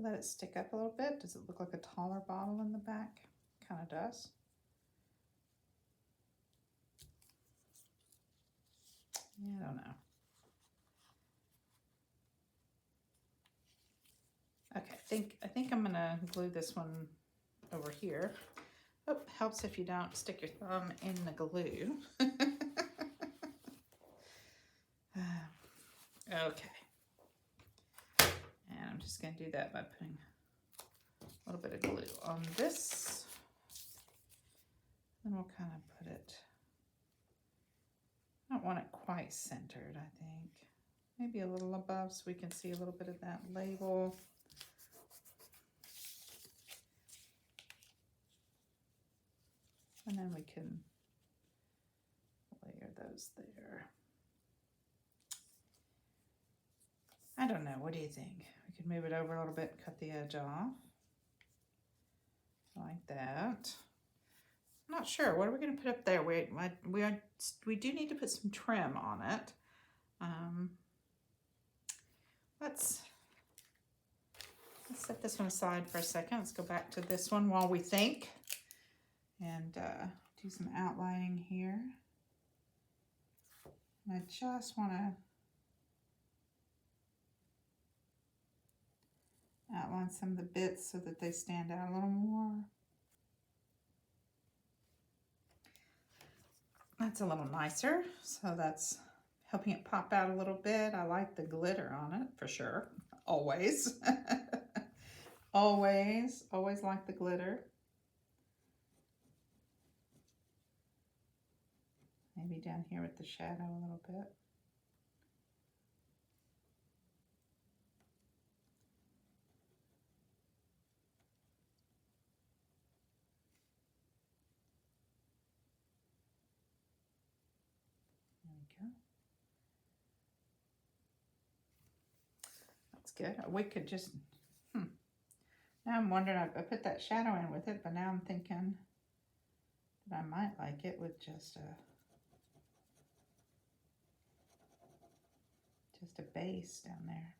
let it stick up a little bit. Does it look like a taller bottle in the back? Kind of does. Yeah, I don't know. Okay, I think I'm gonna glue this one over here. Oh, helps if you don't stick your thumb in the glue. Okay. And I'm just gonna do that by putting a little bit of glue on this. Then we'll kind of put it, I don't want it quite centered, I think. Maybe a little above so we can see a little bit of that label. And then we can layer those there. I don't know, what do you think? We could move it over a little bit, cut the edge off. Like that. I'm not sure, what are we gonna put up there? We do need to put some trim on it. Let's set this one aside for a second. Let's go back to this one while we think. And do some outlining here. And I just want to outline some of the bits so that they stand out a little more. That's a little nicer, so that's helping it pop out a little bit. I like the glitter on it for sure, always. always like the glitter. Maybe down here with the shadow a little bit. There we go. That's good. We could just, now I'm wondering, I put that shadow in with it, but now I'm thinking that I might like it with just a base down there.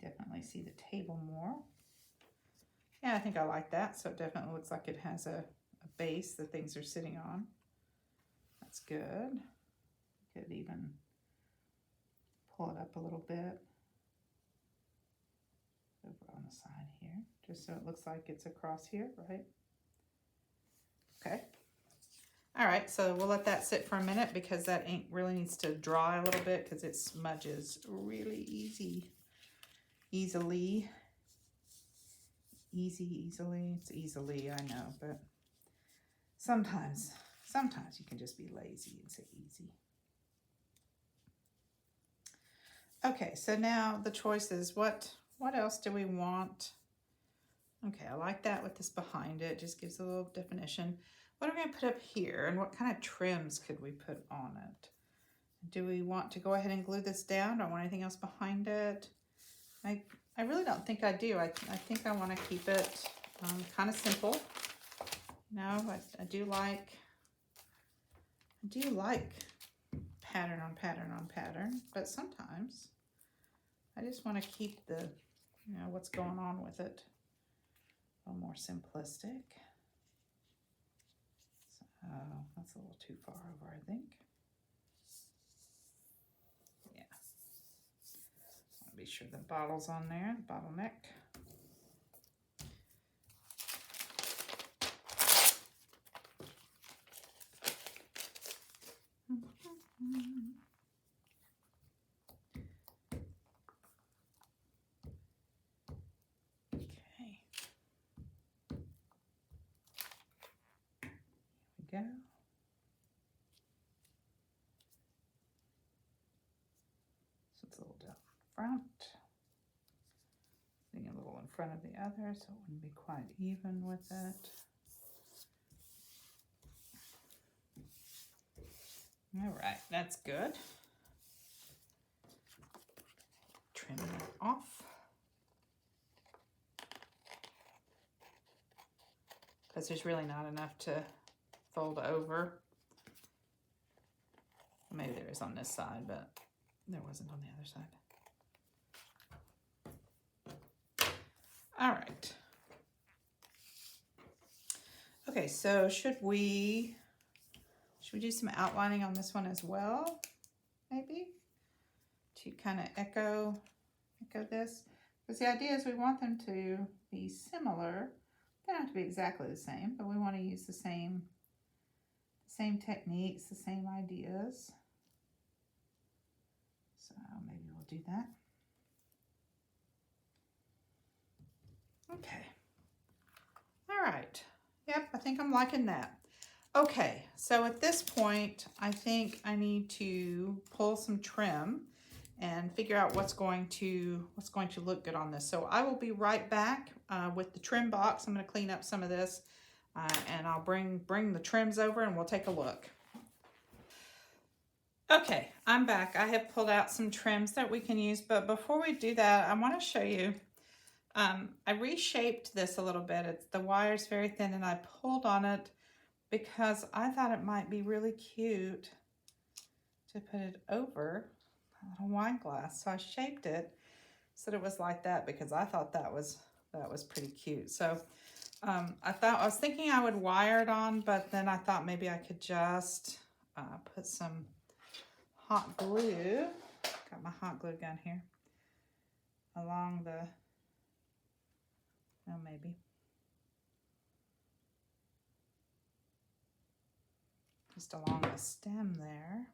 Definitely see the table more. Yeah, I think I like that. So it definitely looks like it has a base that things are sitting on. That's good. Could even pull it up a little bit over on the side here, just so it looks like it's across here, right? Okay. All right, so we'll let that sit for a minute because that ink really needs to dry a little bit because it smudges really easily. It's easily, I know, but sometimes you can just be lazy and say easy. Okay, so now the choice is what else do we want? Okay, I like that with this behind it, just gives a little definition. What are we gonna put up here and what kind of trims could we put on it? Do we want to go ahead and glue this down? Don't want anything else behind it? I really don't think I do. I think I want to keep it kind of simple. No, I do like pattern on pattern on pattern, but sometimes I just want to keep the, what's going on with it a little more simplistic. So that's a little too far over, I think. Yeah. I'll be sure the bottle's on there, the bottleneck. Okay. Here we go. So it's a little down front. Being a little in front of the other, so it wouldn't be quite even with it. All right, that's good. Trim that off. Because there's really not enough to fold over. Maybe there is on this side, but There wasn't on the other side. All right. Okay, so should we do some outlining on this one as well, maybe? To kind of echo this. Because the idea is we want them to be similar. They don't have to be exactly the same, but we want to use the same techniques, the same ideas. So maybe we'll do that. Okay. All right. Yep, I think I'm liking that. Okay, so at this point, I think I need to pull some trim and figure out what's going to look good on this. So I will be right back with the trim box. I'm going to clean up some of this and I'll bring the trims over and we'll take a look. Okay, I'm back. I have pulled out some trims that we can use, but before we do that, I want to show you. I reshaped this a little bit. The wire's very thin and I pulled on it because I thought it might be really cute to put it over a little wine glass. So I shaped it so that it was like that because I thought that was pretty cute. So I was thinking I would wire it on, but then I thought maybe I could just put some hot glue. Got my hot glue gun here along the, oh, maybe. Just along the stem there.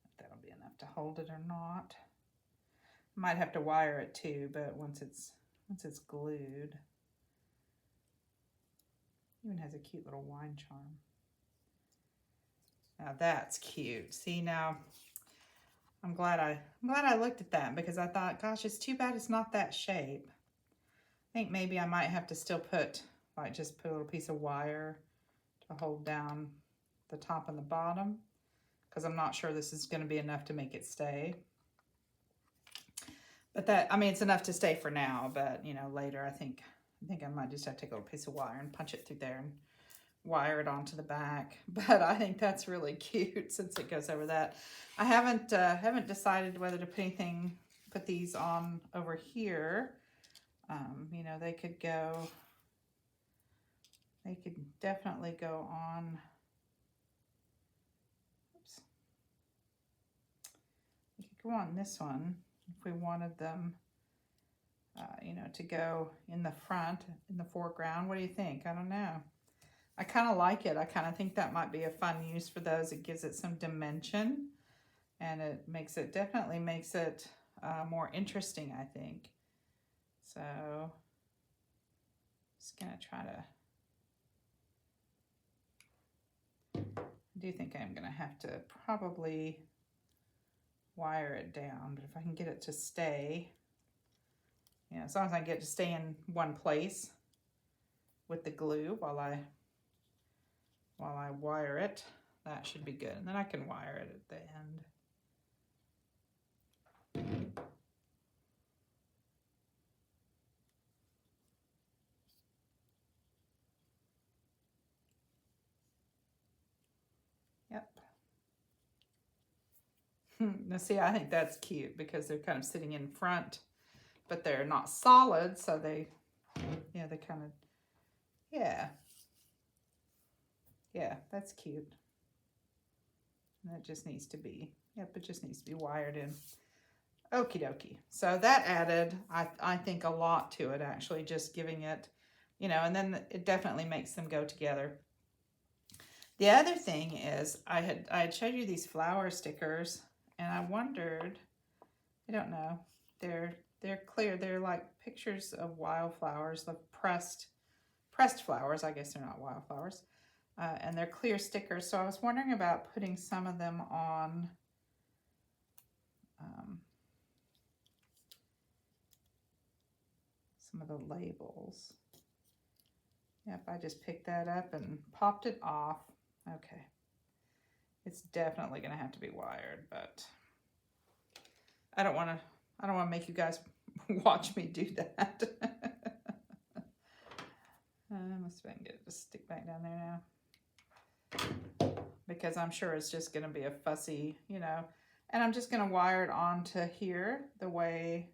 If that'll be enough to hold it or not. Might have to wire it too, but once it's glued. Even has a cute little wine charm. Now that's cute. See, now I'm glad I looked at that because I thought, gosh, it's too bad it's not that shape. I think maybe I might have to still put, like, just put a little piece of wire to hold down the top and the bottom because I'm not sure this is going to be enough to make it stay. But that, I mean, it's enough to stay for now, but, you know, later I think I might just have to take a little piece of wire and punch it through there and wire it onto the back. But I think that's really cute since it goes over that. I haven't decided whether to put these on over here. You know, they could definitely go on. Oops. They could go on this one if we wanted them, you know, to go in the front, in the foreground. What do you think? I don't know. I kind of like it. I kind of think that might be a fun use for those. It gives it some dimension and it definitely makes it more interesting, I think. So just gonna try to, I do think I'm gonna have to probably wire it down, but if I can get it to stay, you know, as long as I get it to stay in one place with the glue while I wire it, that should be good. And then I can wire it at the end. Yep. Now see, I think that's cute because they're kind of sitting in front, but they're not solid, so they kind of, yeah, that's cute. And it just needs to be, yep, it just needs to be wired in. Okie dokie. So that added, I think, a lot to it, actually, just giving it, you know, and then it definitely makes them go together. The other thing is I had showed you these flower stickers and I wondered, I don't know, they're clear. They're like pictures of wildflowers, the pressed flowers. I guess they're not wildflowers. And they're clear stickers. So I was wondering about putting some of them on some of the labels. Yep, I just picked that up and popped it off. Okay. It's definitely going to have to be wired, but I don't want to make you guys watch me do that. Let's see if I can get it to stick back down there now. Because I'm sure it's just going to be a fussy, you know. And I'm just going to wire it onto here the way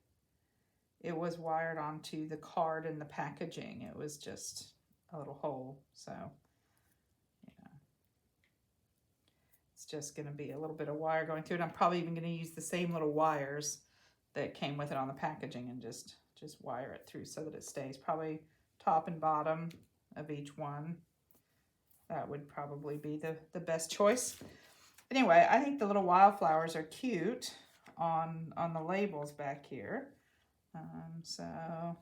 it was wired onto the card in the packaging. It was just a little hole. So, you know, it's just going to be a little bit of wire going through it. I'm probably even going to use the same little wires that came with it on the packaging and just wire it through so that it stays probably top and bottom of each one. That would probably be the best choice. Anyway, I think the little wildflowers are cute on the labels back here. So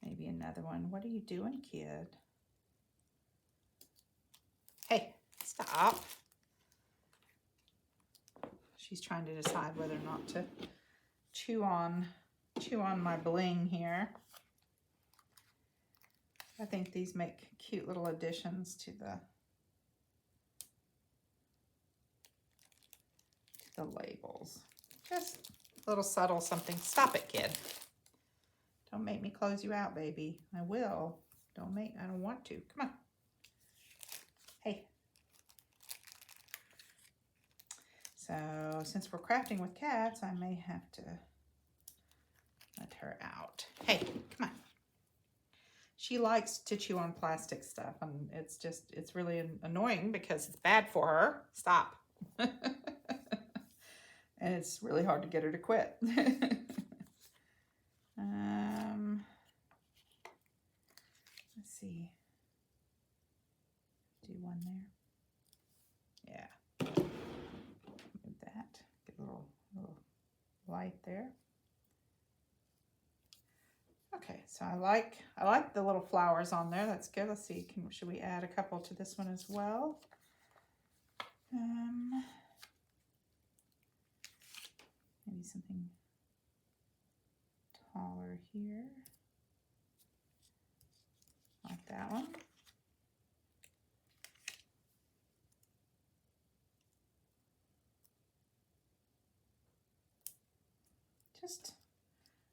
maybe another one. What are you doing, kid? Hey, stop. She's trying to decide whether or not to chew on my bling here. I think these make cute little additions to the labels. Just a little subtle something. Stop it, kid. Don't make me close you out, baby. I will. I don't want to. Come on. Hey. So, since we're crafting with cats, I may have to let her out. Hey, come on. She likes to chew on plastic stuff, and it's really annoying because it's bad for her. Stop. And it's really hard to get her to quit. Let's see. Do one there. Yeah. Move that. Get a little light there. Okay, so I like the little flowers on there. That's good. Let's see. Should we add a couple to this one as well? Maybe something taller here, like that one.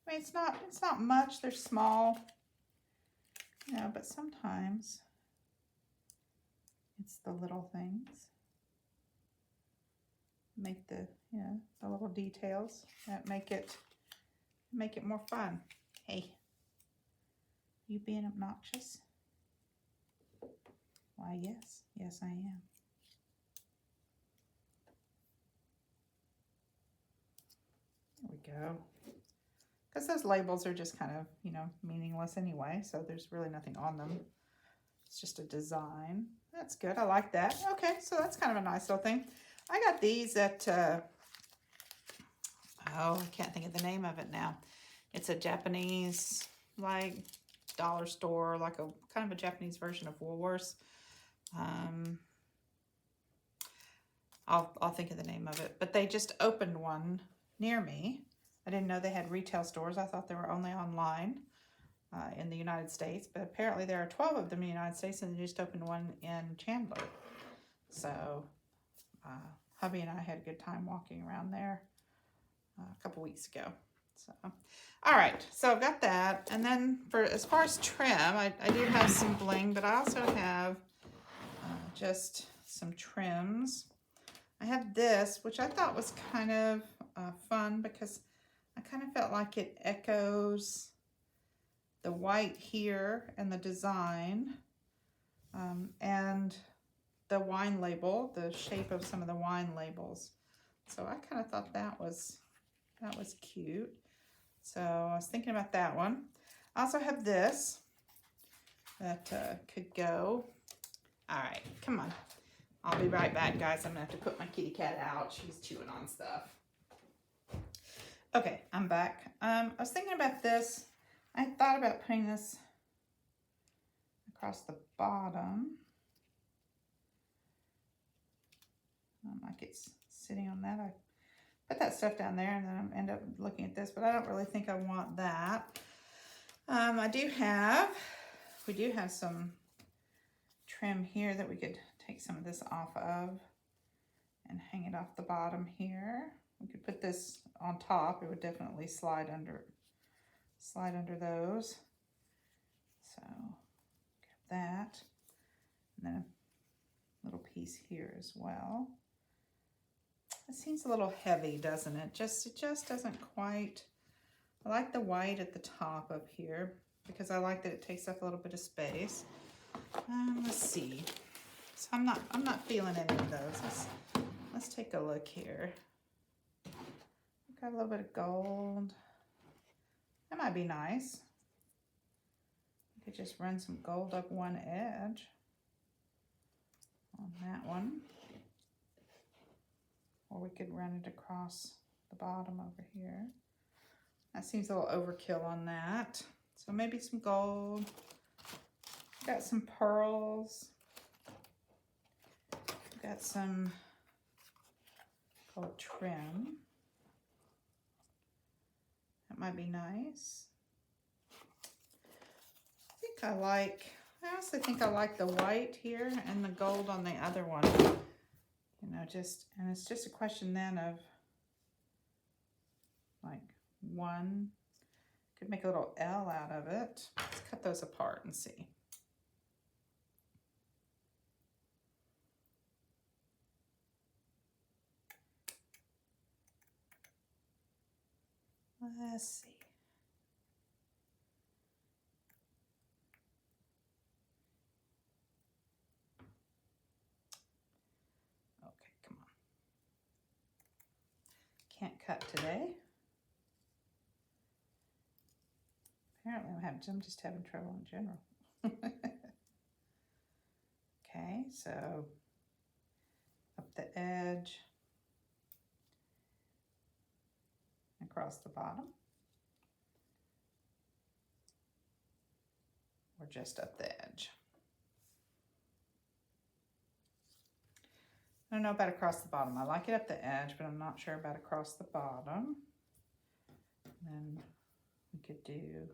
I mean, it's not much. They're small, you know, but sometimes it's the little things make the little details that make it more fun. Hey, you being obnoxious? Why, yes I am. There we go. Because those labels are just kind of, you know, meaningless anyway, so there's really nothing on them. It's just a design. That's good. I like that. Okay, so that's kind of a nice little thing. I got these at, I can't think of the name of it now. It's a Japanese, like, dollar store, like a kind of a Japanese version of Woolworths. I'll think of the name of it. But they just opened one near me. I didn't know they had retail stores. I thought they were only online in the United States. But apparently there are 12 of them in the United States, and they just opened one in Chandler. So hubby and I had a good time walking around there a couple weeks ago. So, all right. So I've got that. And then as far as trim, I do have some bling, but I also have just some trims. I have this, which I thought was kind of fun because I kind of felt like it echoes the white here and the design and the wine label, the shape of some of the wine labels. So I kind of thought that was cute. So I was thinking about that one. I also have this that could go. All right, come on. I'll be right back, guys. I'm gonna have to put my kitty cat out. She's chewing on stuff. Okay, I'm back. I was thinking about this. I thought about putting this across the bottom. Like it's sitting on that. I put that stuff down there and then I end up looking at this, but I don't really think I want that. We do have some trim here that we could take some of this off of and hang it off the bottom here. We could put this on top. It would definitely slide under those. So get that, and then a little piece here as well. It seems a little heavy, doesn't it? It just doesn't quite. I like the white at the top up here because I like that it takes up a little bit of space. Let's see. So I'm not feeling any of those. Let's take a look here. Got a little bit of gold. That might be nice. You could just run some gold up one edge on that one. Or we could run it across the bottom over here. That seems a little overkill on that. So maybe some gold. Got some pearls. Got some gold trim. That might be nice. I also think I like the white here and the gold on the other one. You know, and it's just a question then of like one, could make a little L out of it. Let's cut those apart and see. Let's see. Okay, come on. Can't cut today. Apparently I'm just having trouble in general. Okay, so up the edge, across the bottom, or just up the edge. I don't know about across the bottom. I like it up the edge, but I'm not sure about across the bottom. And then we could do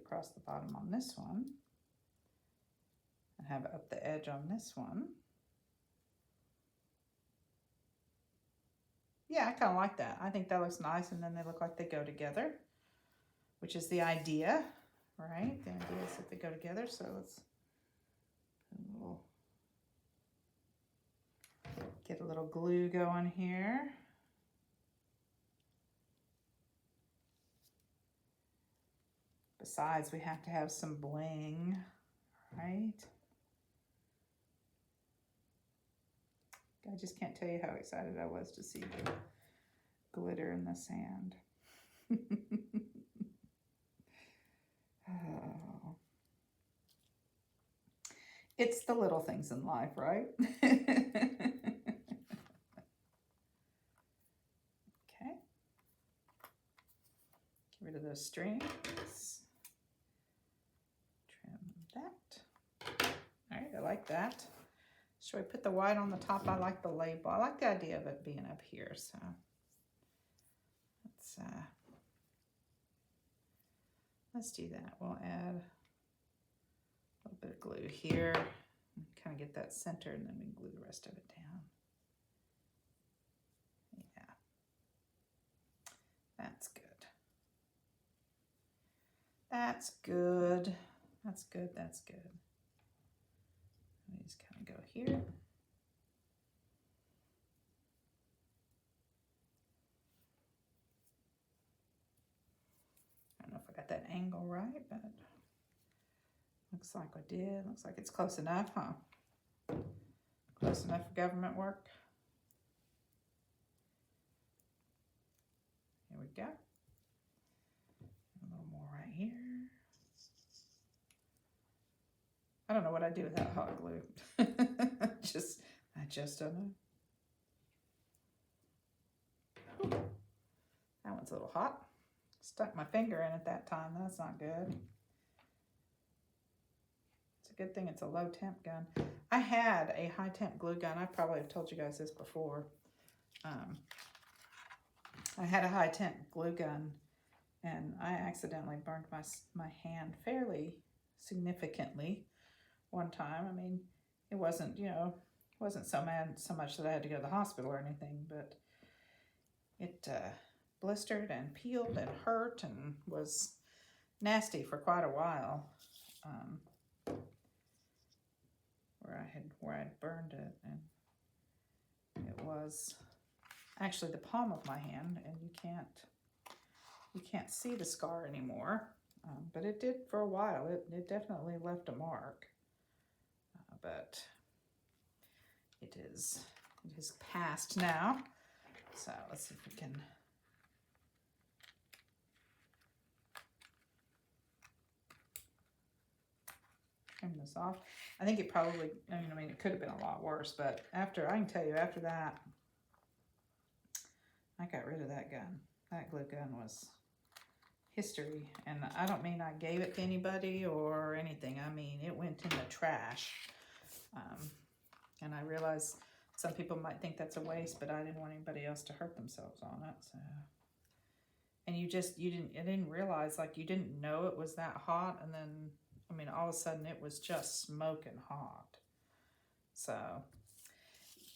across the bottom on this one and have it up the edge on this one. Yeah, I kind of like that. I think that looks nice, and then they look like they go together, which is the idea, right? The idea is that they go together. So let's get a little glue going here. Besides, we have to have some bling, right? I just can't tell you how excited I was to see the glitter in the sand. Oh. It's the little things in life, right? Okay. Get rid of those strings. That. All right, I like that. Should we put the white on the top? I like the label. I like the idea of it being up here. So let's do that. We'll add a little bit of glue here and kind of get that centered, and then we can glue the rest of it down. Yeah, that's good. That's good. That's good. That's good. Let me just kind of go here. I don't know if I got that angle right, but looks like I did. Looks like it's close enough, huh? Close enough for government work. Here we go. A little more right here. I don't know what I do without hot glue. I just don't know. Ooh, that one's a little hot. Stuck my finger in at that time. That's not good. It's a good thing it's a low temp gun. I had a high temp glue gun. I probably have told you guys this before. I had a high temp glue gun, and I accidentally burned my hand fairly significantly one time. I mean, it wasn't, wasn't so much that I had to go to the hospital or anything, but it blistered and peeled and hurt and was nasty for quite a while. Where I'd burned it, and it was actually the palm of my hand, and you can't see the scar anymore, but it did for a while. It definitely left a mark, but it is past now. So let's see if we can trim this off. I think it probably, I mean, it could have been a lot worse, but I can tell you, after that, I got rid of that gun. That glue gun was history, and I don't mean I gave it to anybody or anything. I mean, it went in the trash. And I realize some people might think that's a waste, but I didn't want anybody else to hurt themselves on it. So, and I didn't realize, like, you didn't know it was that hot, and then, I mean, all of a sudden it was just smoking hot. So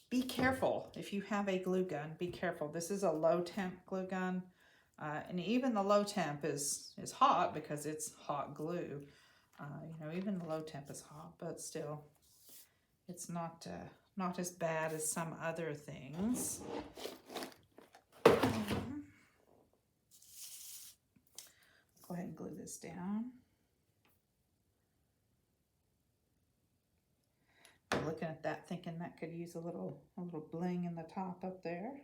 be careful if you have a glue gun. Be careful. This is a low temp glue gun, and even the low temp is hot because it's hot glue. You know, even the low temp is hot, but still, it's not as bad as some other things. Go ahead and glue this down. I'm looking at that thinking that could use a little bling in the top up there.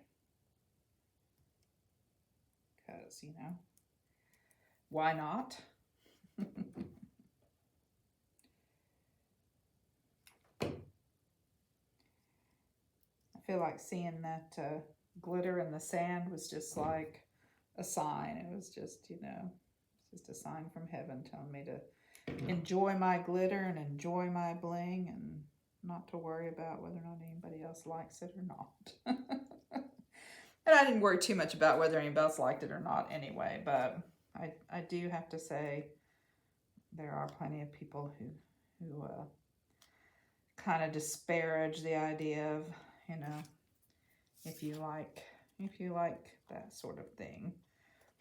Because, you know, why not? I feel like seeing that glitter in the sand was just like a sign. It was just, you know, just a sign from heaven telling me to enjoy my glitter and enjoy my bling and not to worry about whether or not anybody else likes it or not. And I didn't worry too much about whether anybody else liked it or not anyway, but I do have to say there are plenty of people who kind of disparage the idea of, you know, if you like that sort of thing,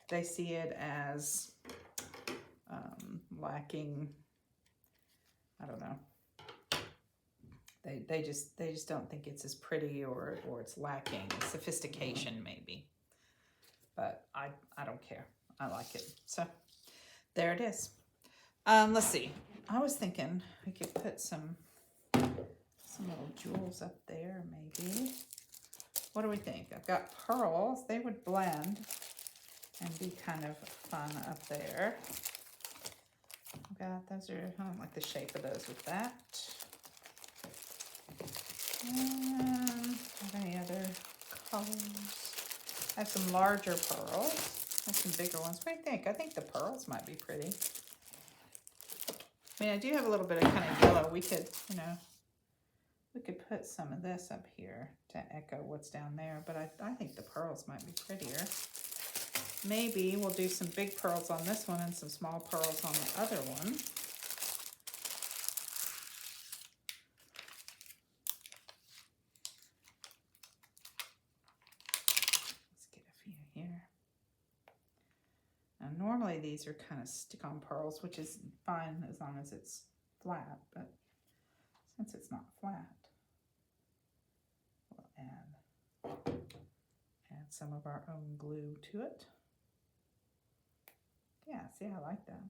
they see it as lacking, I don't know. They just don't think it's as pretty, or it's lacking sophistication maybe. But I don't care. I like it. So there it is. Let's see. I was thinking we could put some little jewels up there maybe. What do we think? I've got pearls. They would blend and be kind of fun up there. I've got those are, I don't like the shape of those with that. Have any other colors? I have some larger pearls. I have some bigger ones. What do you think? I think the pearls might be pretty. I mean, I do have a little bit of kind of yellow. We could, you know, we could put some of this up here to echo what's down there, but I think the pearls might be prettier. Maybe we'll do some big pearls on this one and some small pearls on the other one. Let's get a few here. Now, normally these are kind of stick-on pearls, which is fine as long as it's flat, but since it's not flat, we'll add some of our own glue to it. Yeah, see, I like that.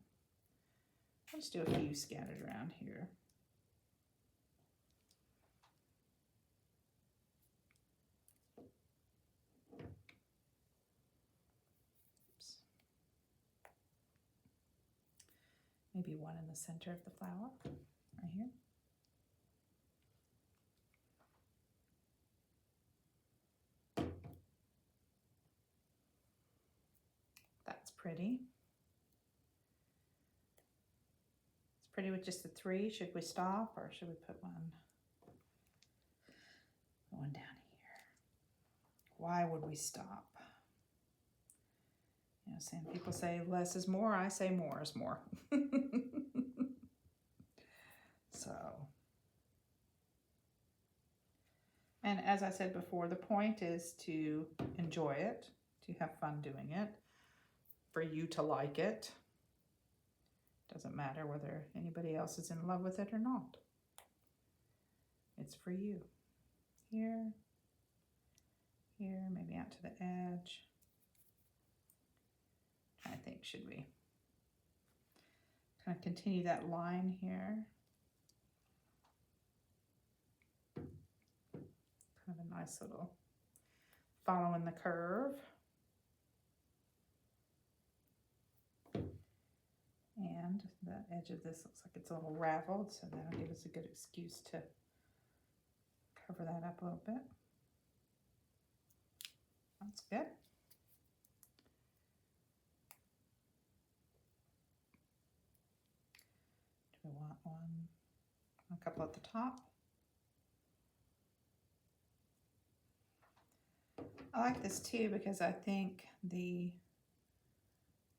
I'll just do a few scattered around here. Oops. Maybe one in the center of the flower, right here. That's pretty. It's pretty with just the three. Should we stop, or should we put one down here? Why would we stop? You know, some people say less is more. I say more is more. So, and as I said before, the point is to enjoy it. to have fun doing it, for you to like it. Doesn't matter whether anybody else is in love with it or not. It's for you. Here, here, maybe out to the edge. I think, should we kind of continue that line here? Kind of a nice little following the curve. And the edge of this looks like it's a little raveled, so that'll give us a good excuse to cover that up a little bit. That's good. Do we want a couple at the top? I like this too because I think the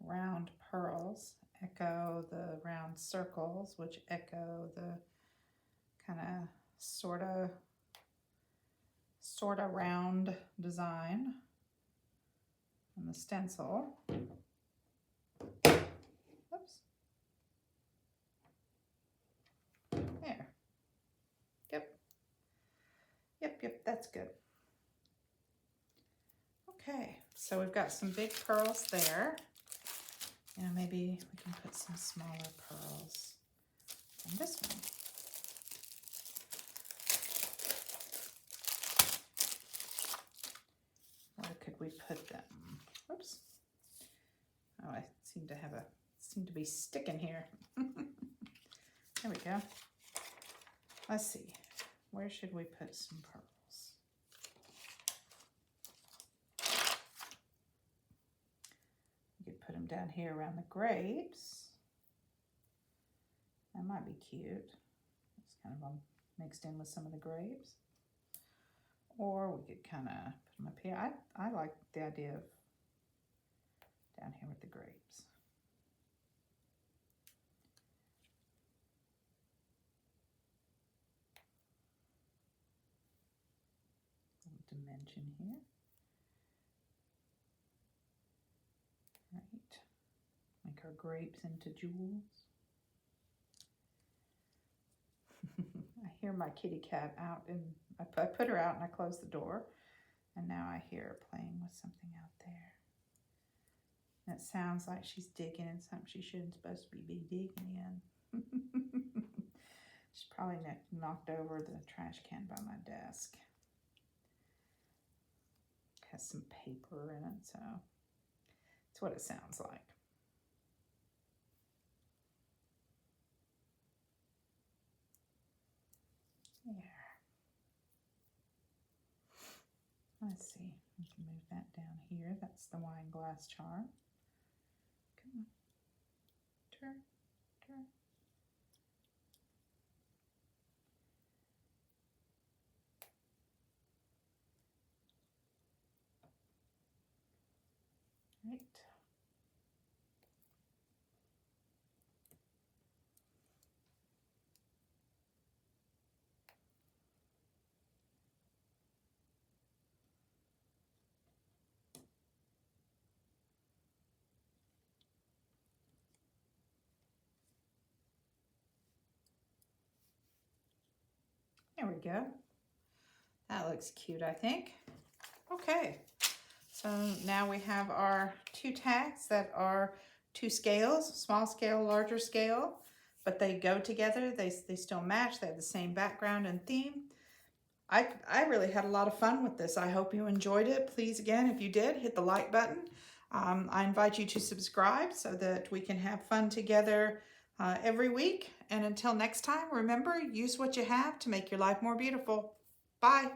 round pearls echo the round circles, which echo the kind of sort of round design on the stencil. Oops. There. Yep, that's good. Okay, so we've got some big pearls there. And maybe we can put some smaller pearls on this one. Where could we put them? Whoops. Oh, I seem to be sticking here. There we go. Let's see. Where should we put some pearls? Put them down here around the grapes. That might be cute. It's kind of mixed in with some of the grapes. Or we could kind of put them up here. I like the idea of down here with the grapes. A little dimension here. Right. Make our grapes into jewels. I hear my kitty cat out, and I put her out and I closed the door, and now I hear her playing with something out there. And it sounds like she's digging in something she shouldn't supposed to be digging in. She's probably knocked over the trash can by my desk. It has some paper in it, so that's what it sounds like. There. Let's see. We can move that down here. That's the wine glass charm. Come on. Turn. Right. There we go. That looks cute, I think. Okay, so now we have our two tags that are two scales, small scale, larger scale, but they go together. They still match. They have the same background and theme. I really had a lot of fun with this. I hope you enjoyed it. Please, again, if you did, hit the like button. I invite you to subscribe so that we can have fun together every week. And until next time, remember, use what you have to make your life more beautiful. Bye.